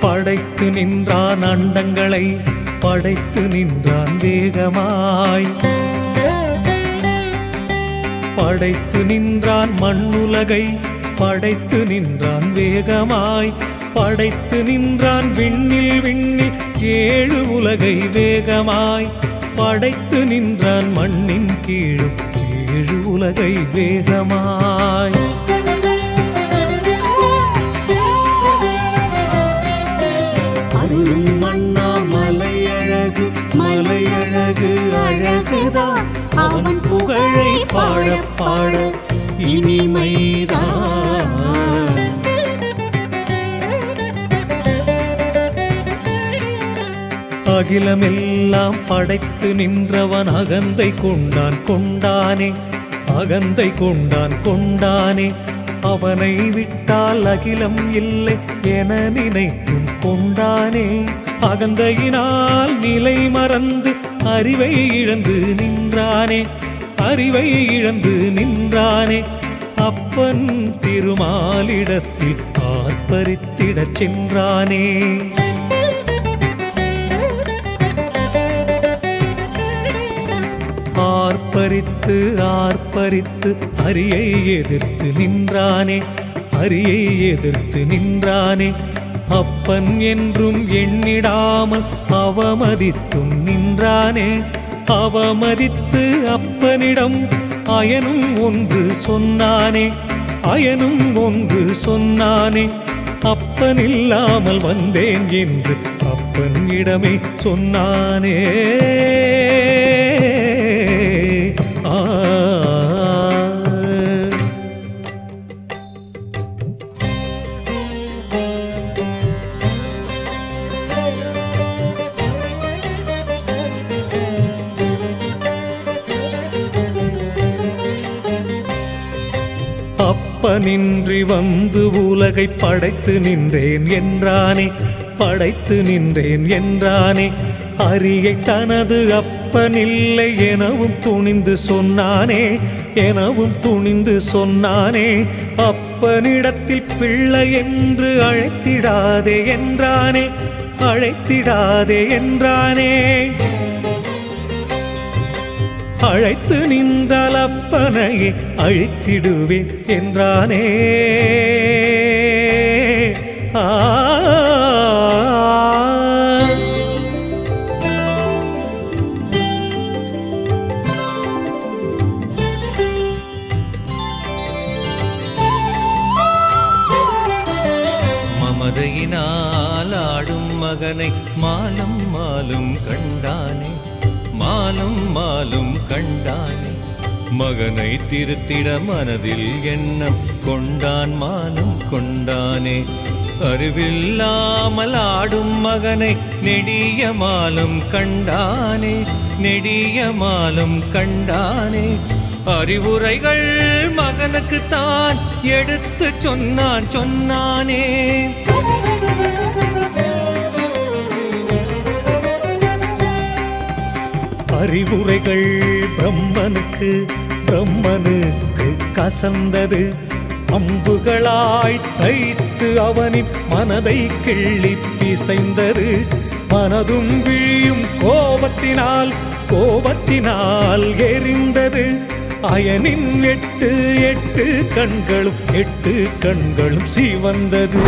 படைத்து நின்றான் அண்டங்களை படைத்து நின்றான் வேகமாய் படைத்து நின்றான் மண்ணுலகை படைத்து நின்றான் வேகமாய் படைத்து நின்றான் விண்ணில் ஏழு உலகை வேகமாய் படைத்து நின்றான் மண்ணின் கீழும் ஏழு உலகை வேகமாய் அருளும் மன்னா மலையழகு அழகுதான் அவன் புகழை பாட இனிமைதான் அகிலமெல்லாம் படைத்து நின்றவன் அகந்தை கொண்டானே அவனை விட்டால் அகிலம் இல்லை என நினைத்தும் கொண்டானே அகந்தையினால் நிலை மறந்து அறிவை இழந்து நின்றானே அப்பன் திருமாலிடத்தில் ஆர்ப்பரித்திடச் சென்றானே ஆர்ப்பரித்து அரியை எதிர்த்து நின்றானே அப்பன் என்றும் எண்ணிடாமல் அவமதித்தும் நின்றானே அவமதித்து அப்பனிடம் அயனும் ஒன்று சொன்னானே அப்பனில்லாமல் வந்தேன் என்று அப்பனிடமே சொன்னானே அப்பனின்றி வந்து உலகை படைத்து நின்றேன் என்றானே, படைத்து நின்றேன் என்றானே. அரியை தனது அப்பனில்லை எனவும் துணிந்து சொன்னானே, எனவும் துணிந்து சொன்னானே. அப்பனிடத்தில் பிள்ளை என்று அழைத்திடாதே என்றானே, அழைத்திடாதே என்றானே. அழைத்து நின்றால் அப்பனையே அழித்திடுவேன் என்றானே. மமதையினால் ஆடும் மகனை மாலும் மாலும் கண்டானே, மாலும் மாலும் கண்டானே. மகனை திருத்திட மனதில் எண்ணம் கொண்டான், மாலும் கொண்டானே. அறிவில்லாமல் ஆடும் மகனை நெடிய மாலும் கண்டானே, நெடிய மாலும் கண்டானே. அறிவுரைகள் மகனுக்கு தான் எடுத்து சொன்னான், சொன்னானே. அறிவுரைகள் பிரம்மனுக்கு, பிரம்மனுக்கு கசந்தது. அம்புகளாய் தைத்து அவனின் மனதை கிள்ளி பிசைந்தது. மனதும் விழியும் கோபத்தினால், கோபத்தினால் எரிந்தது. அயனின் 8 கண்களும் 8 கண்களும் சிவந்தது.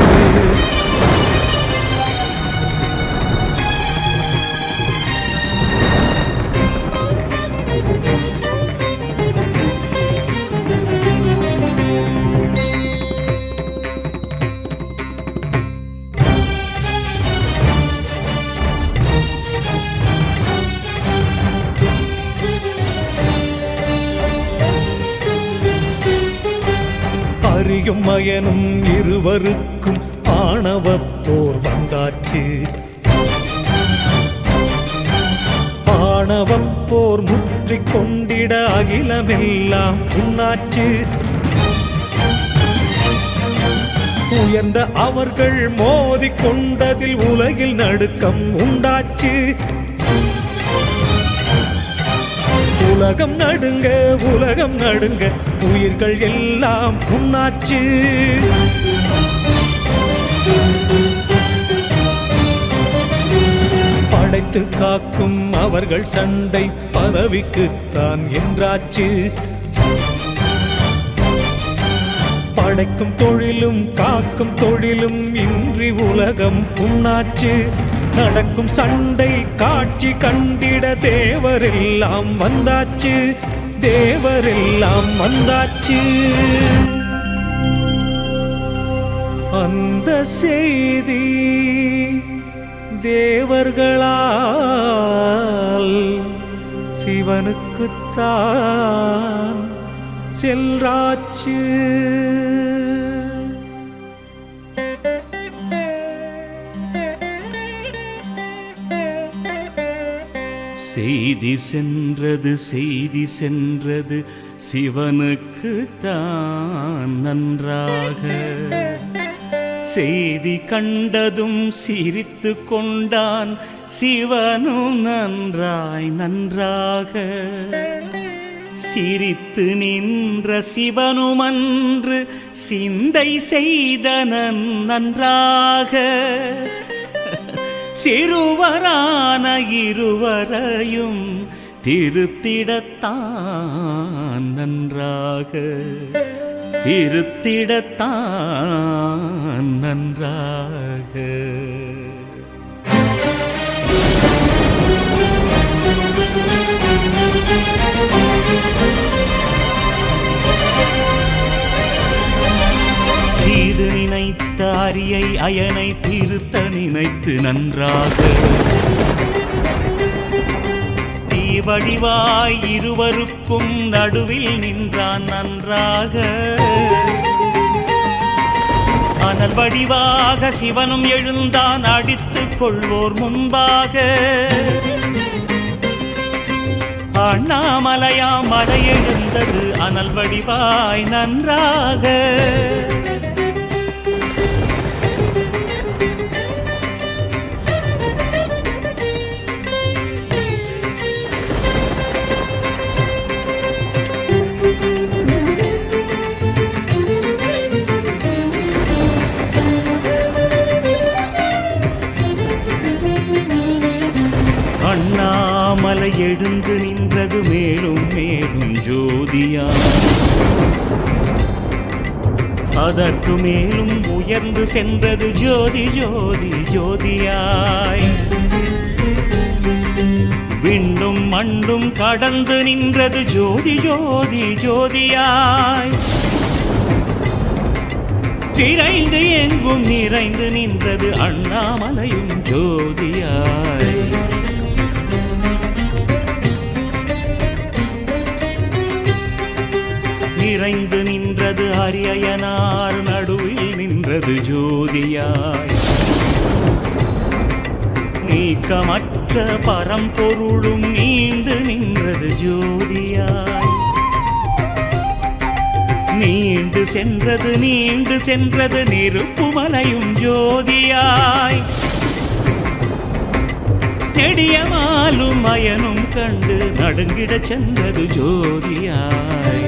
அரியும் மயனும் இருவருக்கும் ஆணவப் போர் வந்தாச்சு. ஆணவப் போர் முற்றிக் கொண்டிட அகிலமெல்லாம் புண்ணாச்சு. உயர்ந்த அவர்கள் மோதிக் கொண்டதில் உலகில் நடுக்கம் உண்டாச்சு. உலகம் நடுங்க, உலகம் நடுங்க, உயிர்கள் எல்லாம் புண்ணாச்சு. படைத்து காக்கும் அவர்கள் சண்டை பதவிக்குத்தான் என்றாச்சு. படைக்கும் தொழிலும் காக்கும் தொழிலும் இன்றி உலகம் புண்ணாச்சு. நடக்கும் சண்டை காட்சி கண்டிட தேவரெல்லாம் வந்தாச்சு, தேவரெல்லாம் வந்தாச்சு. அந்த செய்தி தேவர்களால் சிவனுக்குத்தான் செல்றாச்சு. செய்தி சென்றது, செய்தி சென்றது, சிவனுக்கு தான் நன்றாக. செய்தி கண்டதும் சிரித்து கொண்டான், சிவனும் நன்றாய் நன்றாக. சிரித்து நின்ற சிவனுமன்று சிந்தை செய்தனன் நன்றாக. சிறுவரான இருவரையும் திருத்திடத்தான் நன்றாக, திருத்திடத்தான் நன்றாக. தீது நினைத்த அரியை அயனை திருத்த நினைத்து நன்றாக. தீவடிவாய் இருவருக்கும் நடுவில் நின்றான் நன்றாக. அனல் வடிவாக சிவனும் எழுந்தான் அடித்துக் கொள்வோர் முன்பாக. அண்ணாமலையா மலை எழுந்தது அனல் வடிவாய் நன்றாக. அண்ணாமலை எழுந்து நின்றது மேலும் மேலும் ஜோதியாய். அதற்கு மேலும் உயர்ந்து சென்றது ஜோதி ஜோதி ஜோதியாய். விண்ணும் மண்ணும் கடந்து நின்றது ஜோதி ஜோதி ஜோதியாய். திரைந்து எங்கும் நிறைந்து நின்றது அண்ணாமலையும் ஜோதியாய். நிறைந்து நின்றது அரியனார் நடுவில் நின்றது ஜோதியாய். நீக்கமற்ற பரம்பொருளும் நீண்டு நின்றது ஜோதியாய். நீண்டு சென்றது நெருப்புமலையும் ஜோதியாய். நெடியமாலும் அயனும் கண்டு நடுங்கிடச் சென்றது ஜோதியாய்.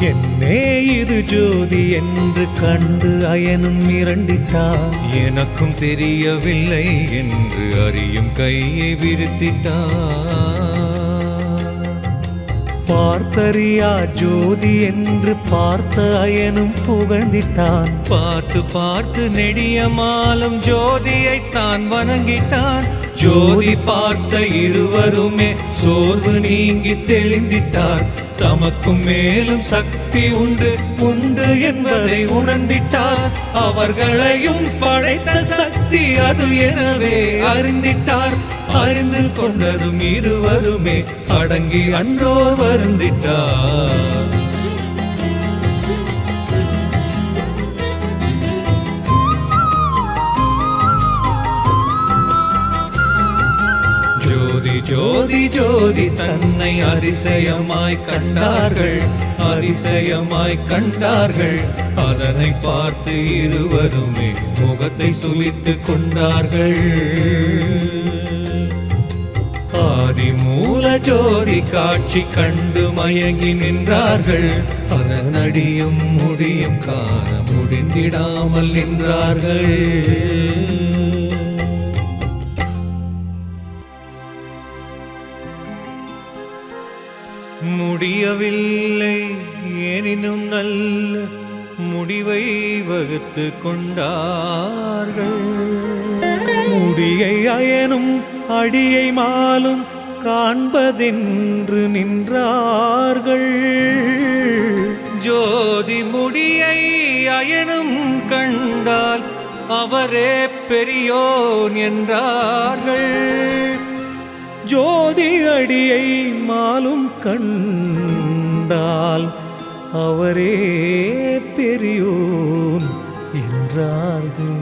என்னே இது ஜோதி என்று கண்டு அயனும் மிரண்டிட்டான். எனக்கும் தெரியவில்லை என்று அறியும் கையை விரித்திட்டான். பார்த்தறியா ஜோதி என்று பார்த்த அயனும் புகழ்ந்திட்டான். பார்த்து பார்த்து நெடியமாலும் ஜோதியை தான் வணங்கிட்டான். ஜோதி பார்த்த இருவருமே சோர்வு நீங்கி தெளிந்திட்டார். தமக்கும் மேலும் சக்தி உண்டு உண்டு என்பதை உணர்ந்திட்டார். அவர்களையும் படைத்த சக்தி அது எனவே அறிந்திட்டார். அறிந்து கொண்டதும் இருவருமே அடங்கி அன்றோர் வருந்திட்டார். ஜோதி ஜோதி ஜோதி தன்னை அதிசயமாய் கண்டார்கள். அதிசயமாய் கண்டார்கள். அதனை பார்த்து இருவருமே முகத்தை சுளித்து கொண்டார்கள். ஆதிமூல ஜோதி காட்சி கண்டு மயங்கி நின்றார்கள். அதன் அடியும் முடியும் காண முடிந்திடாமல் நின்றார்கள். முடியவில்லை எனினும் நல்ல முடிவை வகுத்து கொண்டார்கள். முடியை அயனும் அடியை மாலும் காண்பதென்று நின்றார்கள். ஜோதி முடியை அயனும் கண்டால் அவரே பெரியோன் என்றார்கள். ஜோதி அடியை மாலும் கண்டால் அவரே பெரியோன் என்றார்கள்.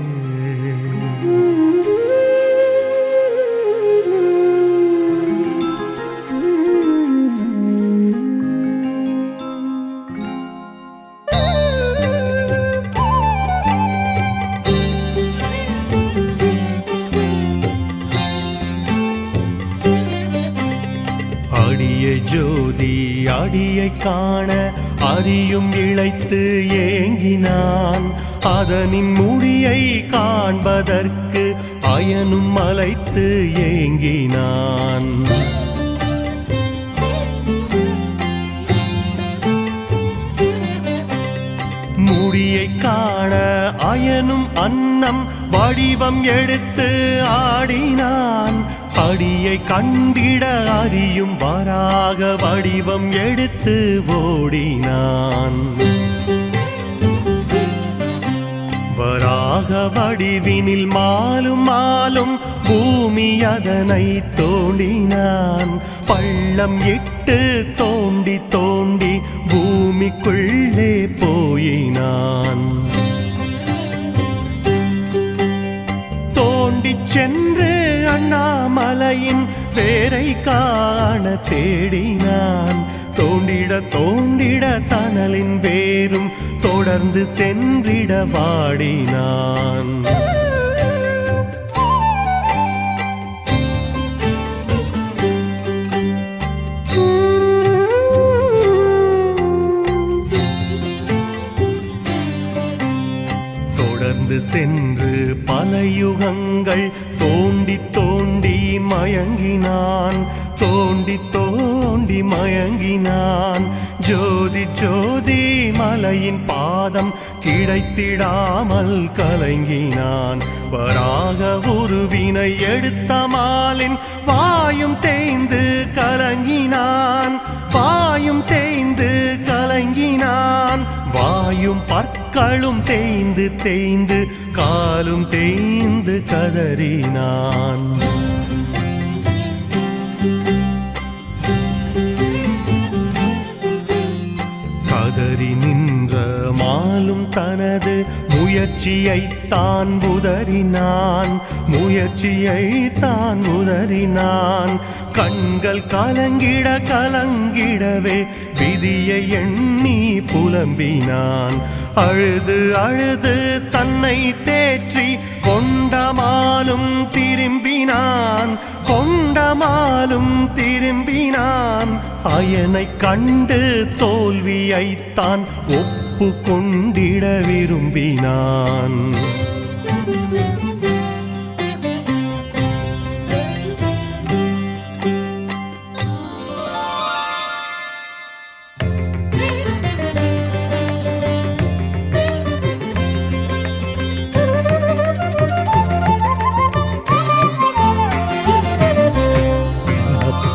அடிய ஜோதி அடியை காண அறியும் இழைத்து ஏங்கினான். அதனின் முடியை காண்பதற்கு அயனும் மலைத்து ஏங்கினான். முடியை காண அயனும் அன்னம் வடிவம் எடுத்து ஆடினான். அடியை கண்டிட அறியும் வராக வடிவம் எடுத்து ஓடினான். வராக வடிவினில் மாலும் மாலும் பூமி அதனை தோண்டினான். பள்ளம் இட்டு தோண்டி தோண்டி பூமிக்குள்ளே போயினான். தோண்டி சென்று அண்ணாமலையின் வேரை காண தேடினான். தோண்டிட தோண்டிட தணலின் வேரும் தொடர்ந்து சென்றிட வாடினான். தொடர்ந்து சென்று பல யுகங்கள் தோண்டி தோண்டி மயங்கினான். தோண்டி தோண்டி மயங்கினான். ஜோதி ஜோதி மலையின் பாதம் கிடைத்திடாமல் கலங்கினான். வராக உருவினை எடுத்த மாலின் வாயும் தேய்ந்து கலங்கினான். வாயும் தேய்ந்து கலங்கினான். வாயும் பற்களும் தேய்ந்து தேய்ந்து காலும் தேய்ந்து கதறினான். கதறி நின்ற மாலும் தனது முயற்சியைத்தான் உதறினான். முயற்சியைத்தான் உதறினான். கண்கள் கலங்கிட கலங்கிடவே விதியை எண்ணி புலம்பினான். அழுது அழுது தன்னை தேற்றி கொண்டமாலும் திரும்பினான். கொண்டமாலும் திரும்பினான். அயனை கண்டு தோல்வியைத்தான் ஒப்பு கொண்டிட விரும்பினான்.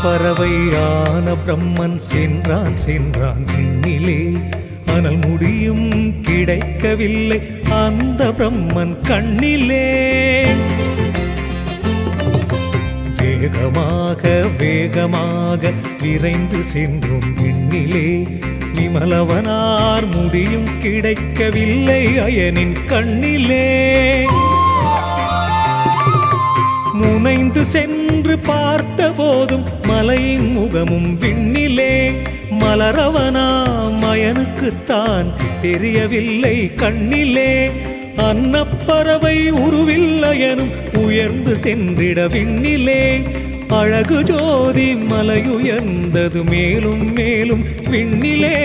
பறவையான பிரம்மன் சென்றான் சென்றான் விண்ணிலே. ஆனால் முடியும் கிடைக்கவில்லை அந்த பிரம்மன் கண்ணிலே. வேகமாக வேகமாக விரைந்து சென்றும் விண்ணிலே. விமலவனார் முடியும் கிடைக்கவில்லை அயனின் கண்ணிலே. முனைந்து சென்று பார்த்த போதும் மலையின் முகமும் விண்ணிலே. மலரவனா மயனுக்குத்தான் தெரியவில்லை கண்ணிலே. அன்னப்பறவை உருவில்லையனும் உயர்ந்து சென்றிட விண்ணிலே. அழகு ஜோதி மலையுயர்ந்தது மேலும் மேலும் விண்ணிலே.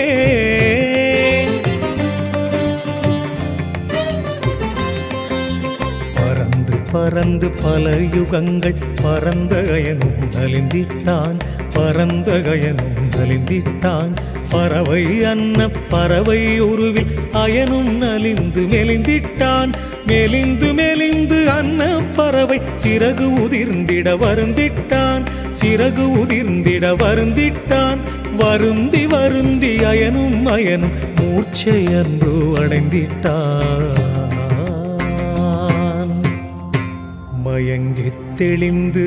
பறந்து பல யுகங்கள் பறந்த கயனும் நலிந்திட்டான். பறந்த கயனும் நலிந்திட்டான். பறவை அன்ன பறவை உருவில் அயனும் நலிந்து மெலிந்திட்டான். மெலிந்து மெலிந்து அன்ன பறவை சிறகு உதிர்ந்திட வருந்திட்டான். சிறகு உதிர்ந்திட வருந்திட்டான். வருந்தி வருந்தி அயனும் அயனும் மூர்ச்சையன்று அடைந்திட்டான். மயங்கித் தெளிந்து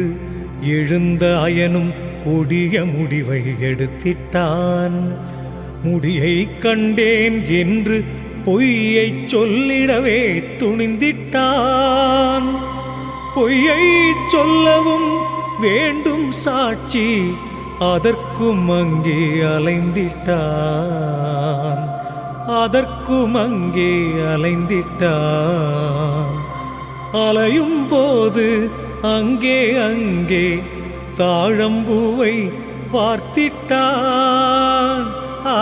எழுந்த அயனும் கொடிய முடிவை எடுத்திட்டான். முடியை கண்டேன் என்று பொய்யை சொல்லிடவே துணிந்திட்டான். பொய்யை சொல்லவும் வேண்டும் சாட்சி அதற்கும் அங்கே அலைந்திட்டான். அதற்கும் அங்கே அலைந்திட்டான். அலையும் போது அங்கே அங்கே தாழம்பூவை பார்த்திட்டான். ஆ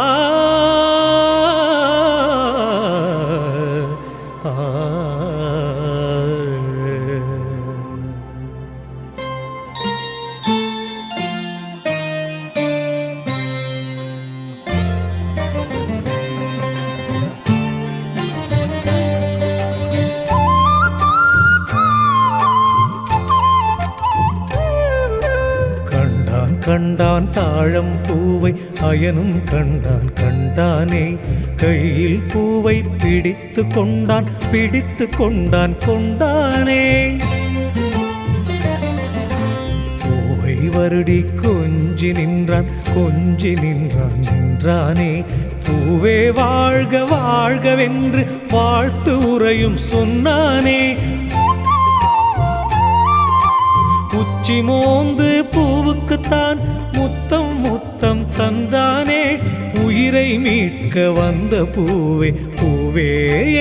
கண்டான் தாழம் பூவை அயனும் கண்டான் கண்டானே கையில் பூவை பிடித்து கொண்டான் கொண்டானே பூவை வருடி கொஞ்சி நின்றான் நின்றானே பூவே வாழ்க வாழ்கவென்று வாழ்த்து உரையும் சொன்னானே உச்சி மோந்து பூவுக்குத்தான் முத்தம் தந்தானே உயிரை மீட்க வந்த பூவே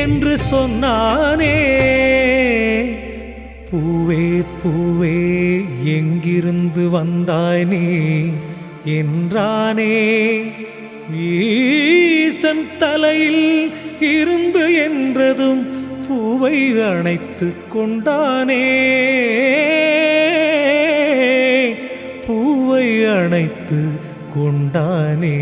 என்று சொன்னானே பூவே எங்கிருந்து வந்தாய் நீ என்றானே ஈசன் தலையில் இருந்து என்றதும் பூவை அணைத்து கொண்டானே பூவை அணைத்து கொண்டானே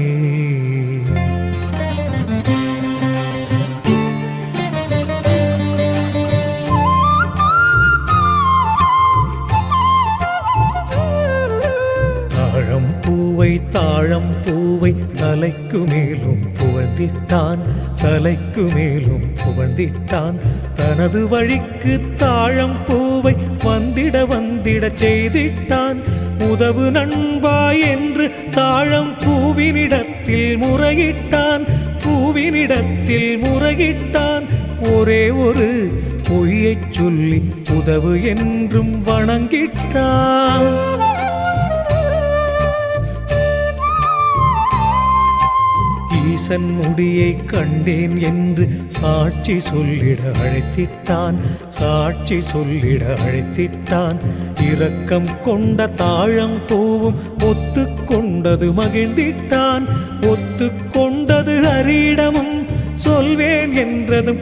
தாழம் பூவை தலைக்கு மேலும் புகழ்ந்திட்டான் தனது வழிக்கு தாழம் பூவை வந்திட செய்திட்டான் உதவு நண்பா என்று தாழம் பூவினிடத்தில் முறையிட்டான் ஒரே ஒரு பொய்யைச் சொல்லி உதவு என்றும் வணங்கிட்டான் ஈசன் முடியை கண்டேன் என்று சாட்சி சொல்லிட அழைத்திட்டான் இரக்கம் கொண்ட தாழம் பூவும் ஒத்துக்கொண்டது மகிழ்ந்திட்டான் ஒத்துக்கொண்டது ஹரியிடமும் சொல்வேன் என்றதும்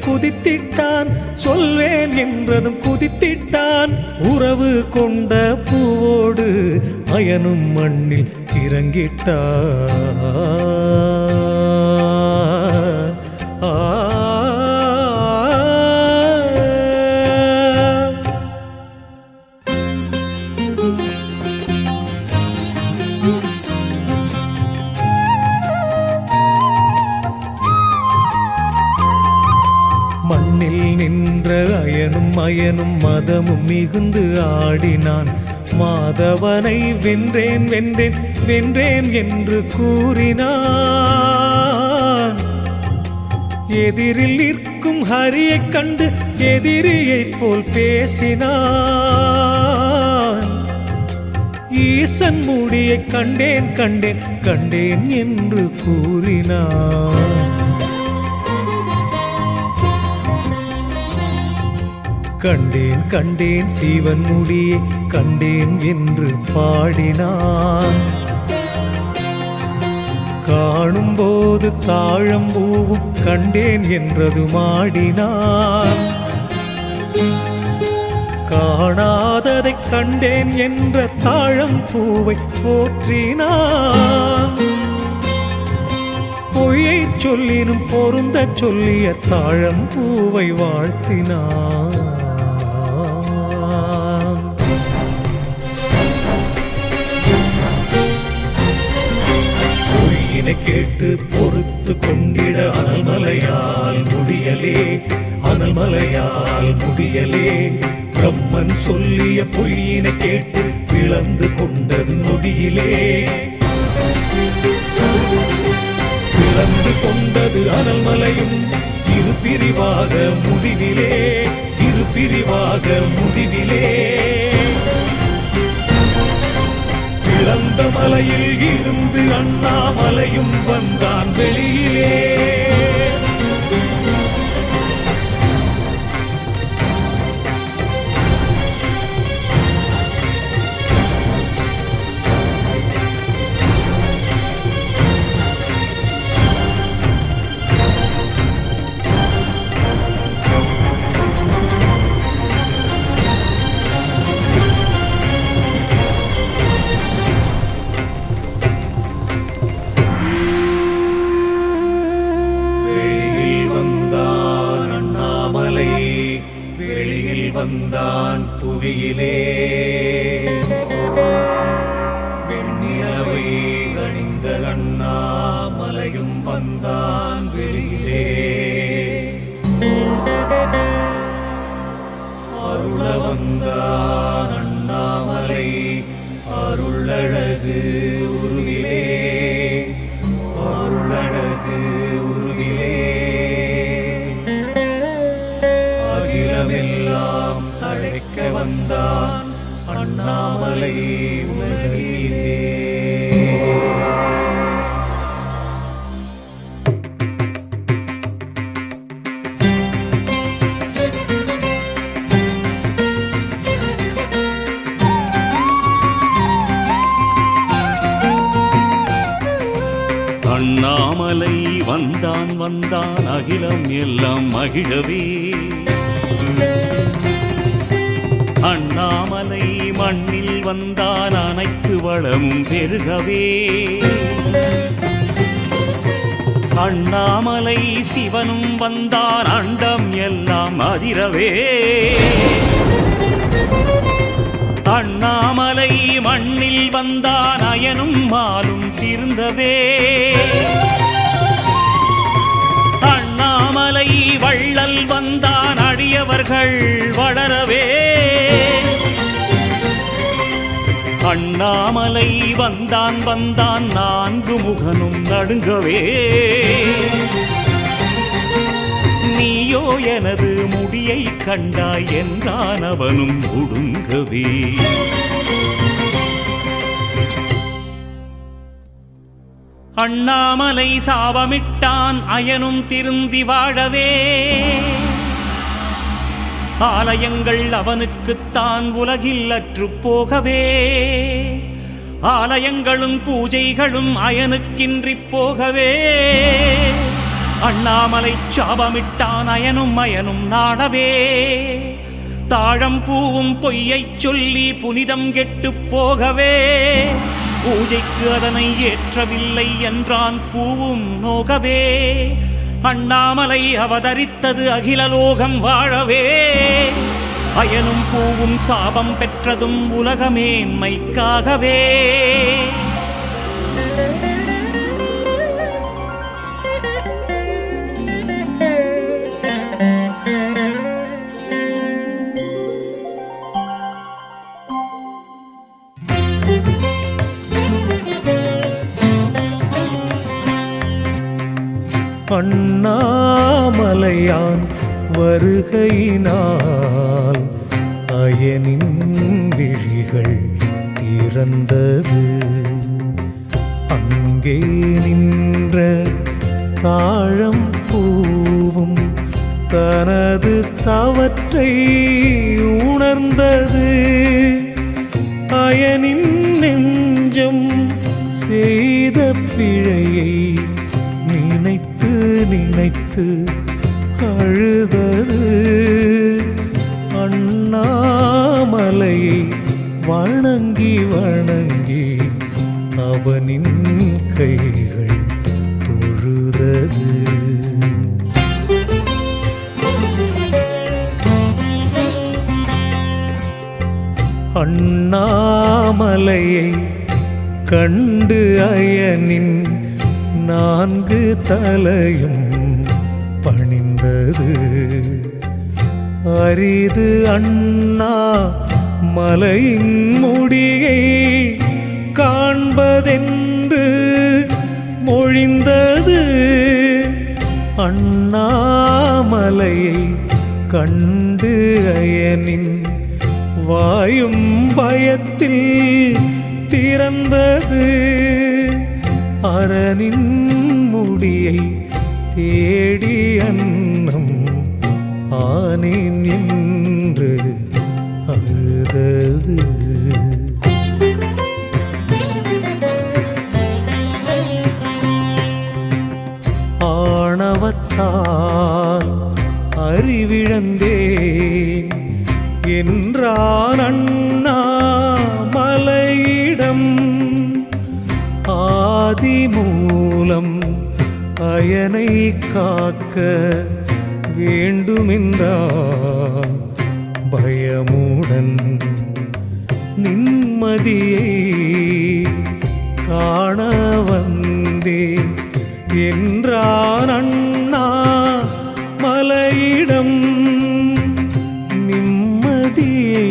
குதித்திட்டான் உறவு கொண்ட பூவோடு அயனும் மண்ணில் இறங்கிட்டான் மண்ணில் நின்ற அயனும் மதமும் மிகுந்து ஆடினான் மாதவனை வென்றேன் என்று கூறினான் எதிரில் நிற்கும் ஹரியைக் கண்டு எதிரியைப் போல் பேசினான் ஈசன் முடியை கண்டேன் என்று கூறினான் கண்டேன் சீவன் முடியை கண்டேன் என்று பாடினான் காணும்போது தாழம்பூவும் கண்டேன் என்றது மாடினான் காணாததை கண்டேன் என்ற தாழம்பூவை போற்றினான் பொய்யை சொல்லினும் பொருந்த சொல்லிய தாழம்பூவை வாழ்த்தினான் கேட்டு பொறுத்து கொண்டிட அனல்மலையால் முடியலே பிரம்மன் சொல்லிய பொய்யினை கேட்டு பிளந்து கொண்டது நொடியிலே பிளந்து கொண்டது அனல்மலையும் இரு பிரிவாக முடிவிலே இழந்த மலையில் இருந்து அண்ணாமலையும் வந்தான் வெளியிலே வந்தான் வெளியிலே அருள வந்தான் அண்ணாமலை அருளழகு உருவிலே அருளழகு உருவிலே அகிலமெல்லாம் தழைக்க வந்தான் அண்ணாமலை உலகிலே. அண்ணாமலை வந்தான் வந்தான் அகிலம் எல்லாம் மகிழவே அண்ணாமலை மண்ணில் வந்தான் அனைத்து வளமும் பெருகவே அண்ணாமலை சிவனும் வந்தான் அண்டம் எல்லாம் அதிரவே அண்ணாமலை மண்ணில் வந்தான் அயனும் மாலும் திருந்தவே அண்ணாமலை வள்ளல் வந்தான் அடியவர்கள் வளரவே அண்ணாமலை வந்தான் வந்தான் நான்கு முகனும் நடுங்கவே நீயோ எனது முடியை கண்டாய் என்றான் அவனும் ஒடுங்கவே அண்ணாமலை சாபமிட்டான் அயனும் திருந்தி வாழவே ஆலயங்கள் அவனுக்குத்தான் உலகில் அற்றுப் போகவே ஆலயங்களும் பூஜைகளும் அயனுக்கின்றிப் போகவே அண்ணாமலை சாபமிட்டான் அயனும் நாடவே தாழம் பூவும் பொய்யைச் சொல்லி புனிதம் கெட்டுப் போகவே பூஜைக்கு அதனை ஏற்றவில்லை என்றான் பூவும் நோகவே அண்ணாமலை அவதரித்தது அகிலலோகம் வாழவே அயனும் பூவும் சாபம் பெற்றதும் உலகமேன்மைக்காகவே அண்ணாமலையான் வருகையினால் அயனின் விழிகள் திறந்தது அங்கே நின்ற தாழம் பூவும் தனது தவற்றை உணர்ந்தது அயனின் நெஞ்சம் செய்த பிழையை நினைத்து நினைத்து அழுதது அண்ணாமலையை வணங்கி வணங்கி அவனின் கைகள் தொழுதது அண்ணாமலையை கண்டு அயனின் நான்கு தலையும் பணிந்தது அரிது அண்ணா மலையின் முடியை காண்பதென்று மொழிந்தது அண்ணாமலையை கண்டு அயனின் வாயும் பயத்தில் திறந்தது அரணின் முடியை தேடி அன்னம் ஆனேன் என்று அழுதது ஆணவத்தால் அறிவிழந்தேன் என்றான் அண்ணாமலையிடம் ஆதிமூலம் அயனை காக்க வேண்டுமென்றான் பயமுடன் நிம்மதியை காண வந்தேன் என்றான் அண்ணா மலையிடம். நிம்மதியை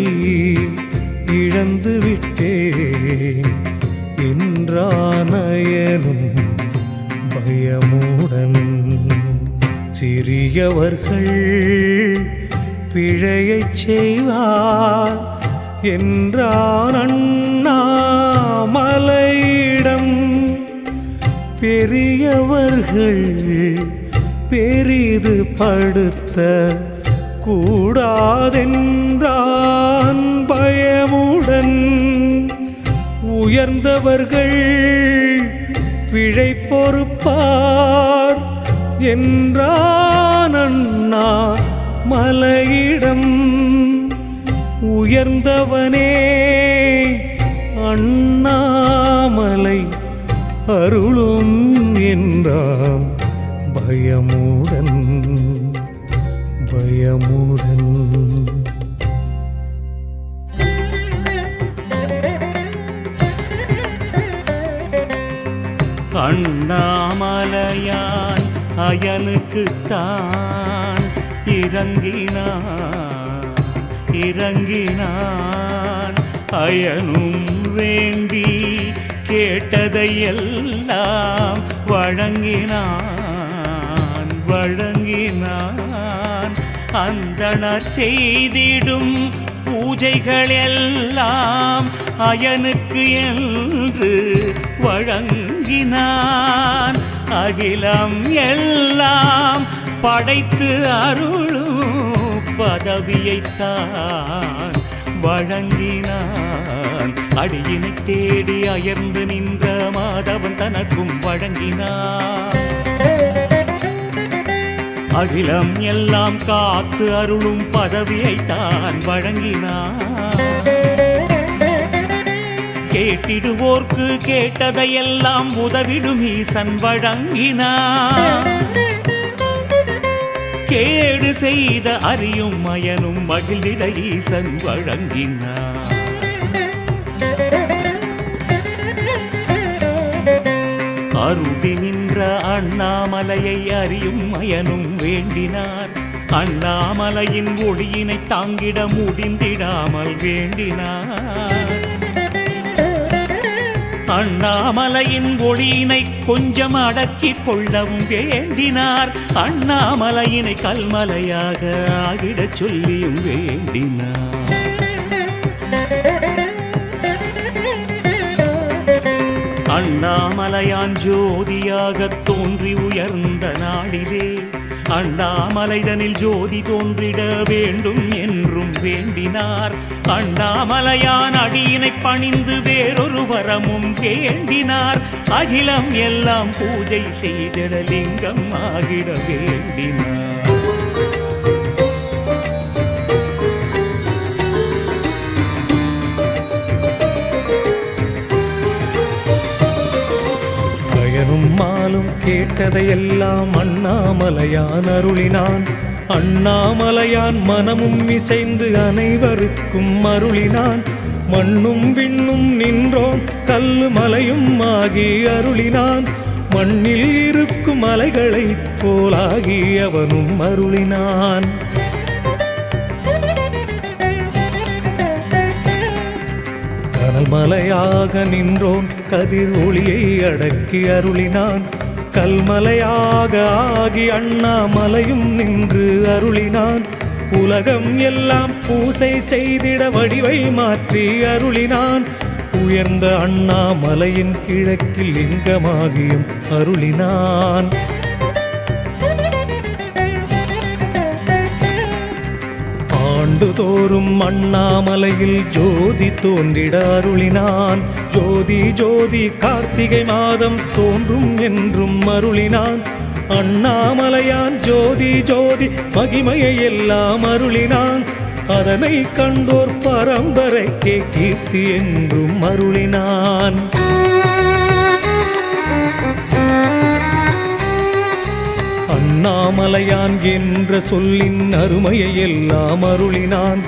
இழந்து விட்டேன் என்றான் அயனும் பயமுடன். சிறியவர்கள் பிழையைச் செய்வார் என்றான் அண்ணாமலையிடம். பெரியவர்கள் பெரிது படுத்த கூடாதென்றான் பயமுடன். உயர்ந்தவர்கள் பிழை பொறுப்பார் என்றான் அண்ணா மலையிடம். உயர்ந்தவனே அண்ணாமலை அருளும் என்றான் பயமுடன் பயமுடன். அண்ணாமலையான் அயனுக்குத்தான் இறங்கினான். அயனும் வேண்டி கேட்டதையெல்லாம் வழங்கினான். அந்தணர் செய்திடும் பூஜைகள் எல்லாம் அயனுக்கு என்று வழங்கினான். அகிலம் எல்லாம் படைத்து அருளும் பதவியைத்தான் வழங்கினான். அடியினை தேடி அயர்ந்து நின்ற மாதவன் தனக்கும் வழங்கினான். அகிலம் எல்லாம் காத்து அருளும் பதவியைத்தான் வழங்கினான். கேட்டிடுவோர்க்கு கேட்டதையெல்லாம் உதவிடும் ஈசன் வழங்கினான். கேடு செய்த அறியும் மயனும் மகிழ்ந்திட ஈசன் வழங்கினான். அருடி நின்ற அண்ணாமலையை அறியும் மயனும் வேண்டினார். அண்ணாமலையின் ஒளியினை தாங்கிட முடிந்திடாமல் வேண்டினார். அண்ணாமலையின் ஒளியினை கொஞ்சம் அடக்கிக் கொள்ளவும் வேண்டினார். அண்ணாமலையினை கல்மலையாக ஆகிடச் சொல்லியும் வேண்டினார். அண்ணாமலையான் ஜோதியாகத் தோன்றி உயர்ந்த நாளிலே அண்ணாமலைதனில் ஜோதி தோன்றிட வேண்டும் என்றும் வேண்டினார். அண்ணாமலையான் அடியினை பணிந்து வேறொரு வரமும் வேண்டினார். அகிலம் எல்லாம் பூஜை செய்திட லிங்கம் ஆகிட வேண்டினார். மாலும் கேட்டதையெல்லாம் அண்ணாமலையான் அருளினான். அண்ணாமலையான் மனமும் இசைந்து அனைவருக்கும் அருளினான். மண்ணும் விண்ணும் நின்றோம் கல்லு மலையும் ஆகி அருளினான். மண்ணில் இருக்கும் மலைகளைப் போலாகி அவனும் அருளினான். கல்மலையாக நின்றோன் கதிர் ஒளியை அடக்கி அருளினான். கல்மலையாக ஆகி அண்ணாமலையும் நின்று அருளினான். உலகம் எல்லாம் பூசை செய்திட வடிவை மாற்றி அருளினான். உயர்ந்த அண்ணாமலையின் கிழக்கில் லிங்கமாகியும் அருளினான். ஆண்டுதோறும் அண்ணாமலையில் ஜோதி தோன்றிட அருளினான். ஜோதி ஜோதி கார்த்திகை மாதம் தோன்றும் என்றும் அருளினான். அண்ணாமலையான் ஜோதி ஜோதி மகிமையை எல்லாம் அருளினான். அதனை கண்டோர் பரம்பரைக்கே கீர்த்தி என்றும் அருளினான். அண்ணாமலையான் என்ற சொல்லின் அருமையை எல்லாம் அருளினான்.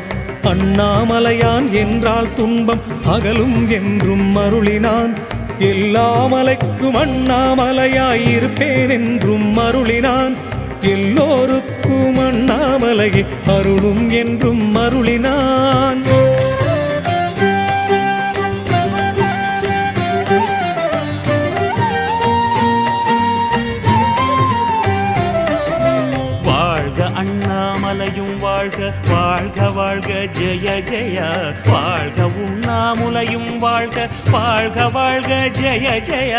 அண்ணாமலையான் என்றால் துன்பம் அகலும் என்றும் அருளினான். எல்லா மலைக்கும் அண்ணாமலையாயிருப்பேன் என்றும் அருளினான். எல்லோருக்கும் அண்ணாமலையை அருளும் என்றும் அருளினான். வாழ்க அண்ணாமலையும் வாழ்க வாழ்க வாழ்க ஜெய ஜெய. வாழ்க உண்ணாமுலையும் வாழ்க வாழ்க வாழ்க ஜெய ஜெய.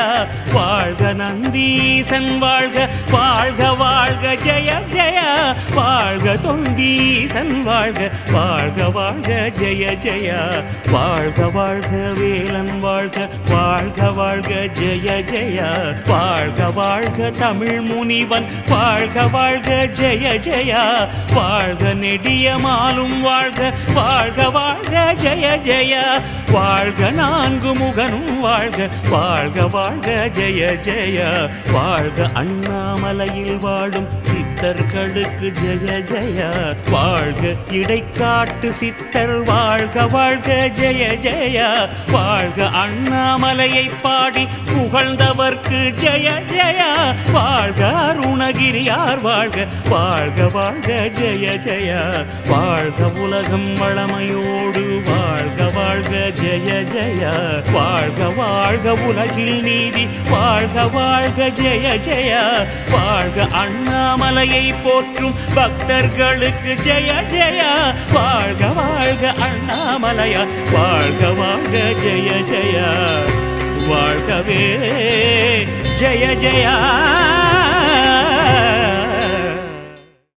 வாழ்க நந்தீசன் வாழ்க வாழ்க வாழ்க ஜெய ஜெய. வாழ்க தொண்டீசன் வாழ்க வாழ்க வாழ்க ஜெய ஜெய. வாழ்க வாழ்க வேலன் வாழ்க வாழ்க வாழ்க ஜெய ஜெய. வாழ்க வாழ்க தமிழ் முனிவன் வாழ்க வாழ்க ஜெய ஜெய. வாழ்க நெடியமாலும் வாழ்க வாழ்க வாழ்க ஜெய ஜெய. வாழ்க நான்கு முகனும் வாழ்க வாழ்க வாழ்க ஜெய ஜெய. வாழ்க அண்ணாமலையில் வாழும் சித்தர்களுக்கு ஜெய ஜெய. வாழ்க இடைக்காட்டு சித்தர் வாழ்க வாழ்க ஜெய ஜெய. வாழ்க அண்ணாமலையை பாடி புகழ்ந்தவர்க்கு ஜெய ஜெய. வாழ்க அருணகிரியார் வாழ்க வாழ்க வாழ்க ஜெய ஜெய. வாழ்க உலகம் வளமையோடு வாழ்க வாழ்க ஜெய ஜெய. வாழ்க வாழ்க உலகில் நீதி வாழ்க வாழ்க ஜெய ஜெய. வாழ்க அண்ணாமலையை போற்றும் பக்தர்களுக்கு ஜெய ஜெய. வாழ்க வாழ்க அண்ணாமலையா வாழ்க வாழ்க ஜெய ஜெய. வாழ்கவே ஜெய ஜெய.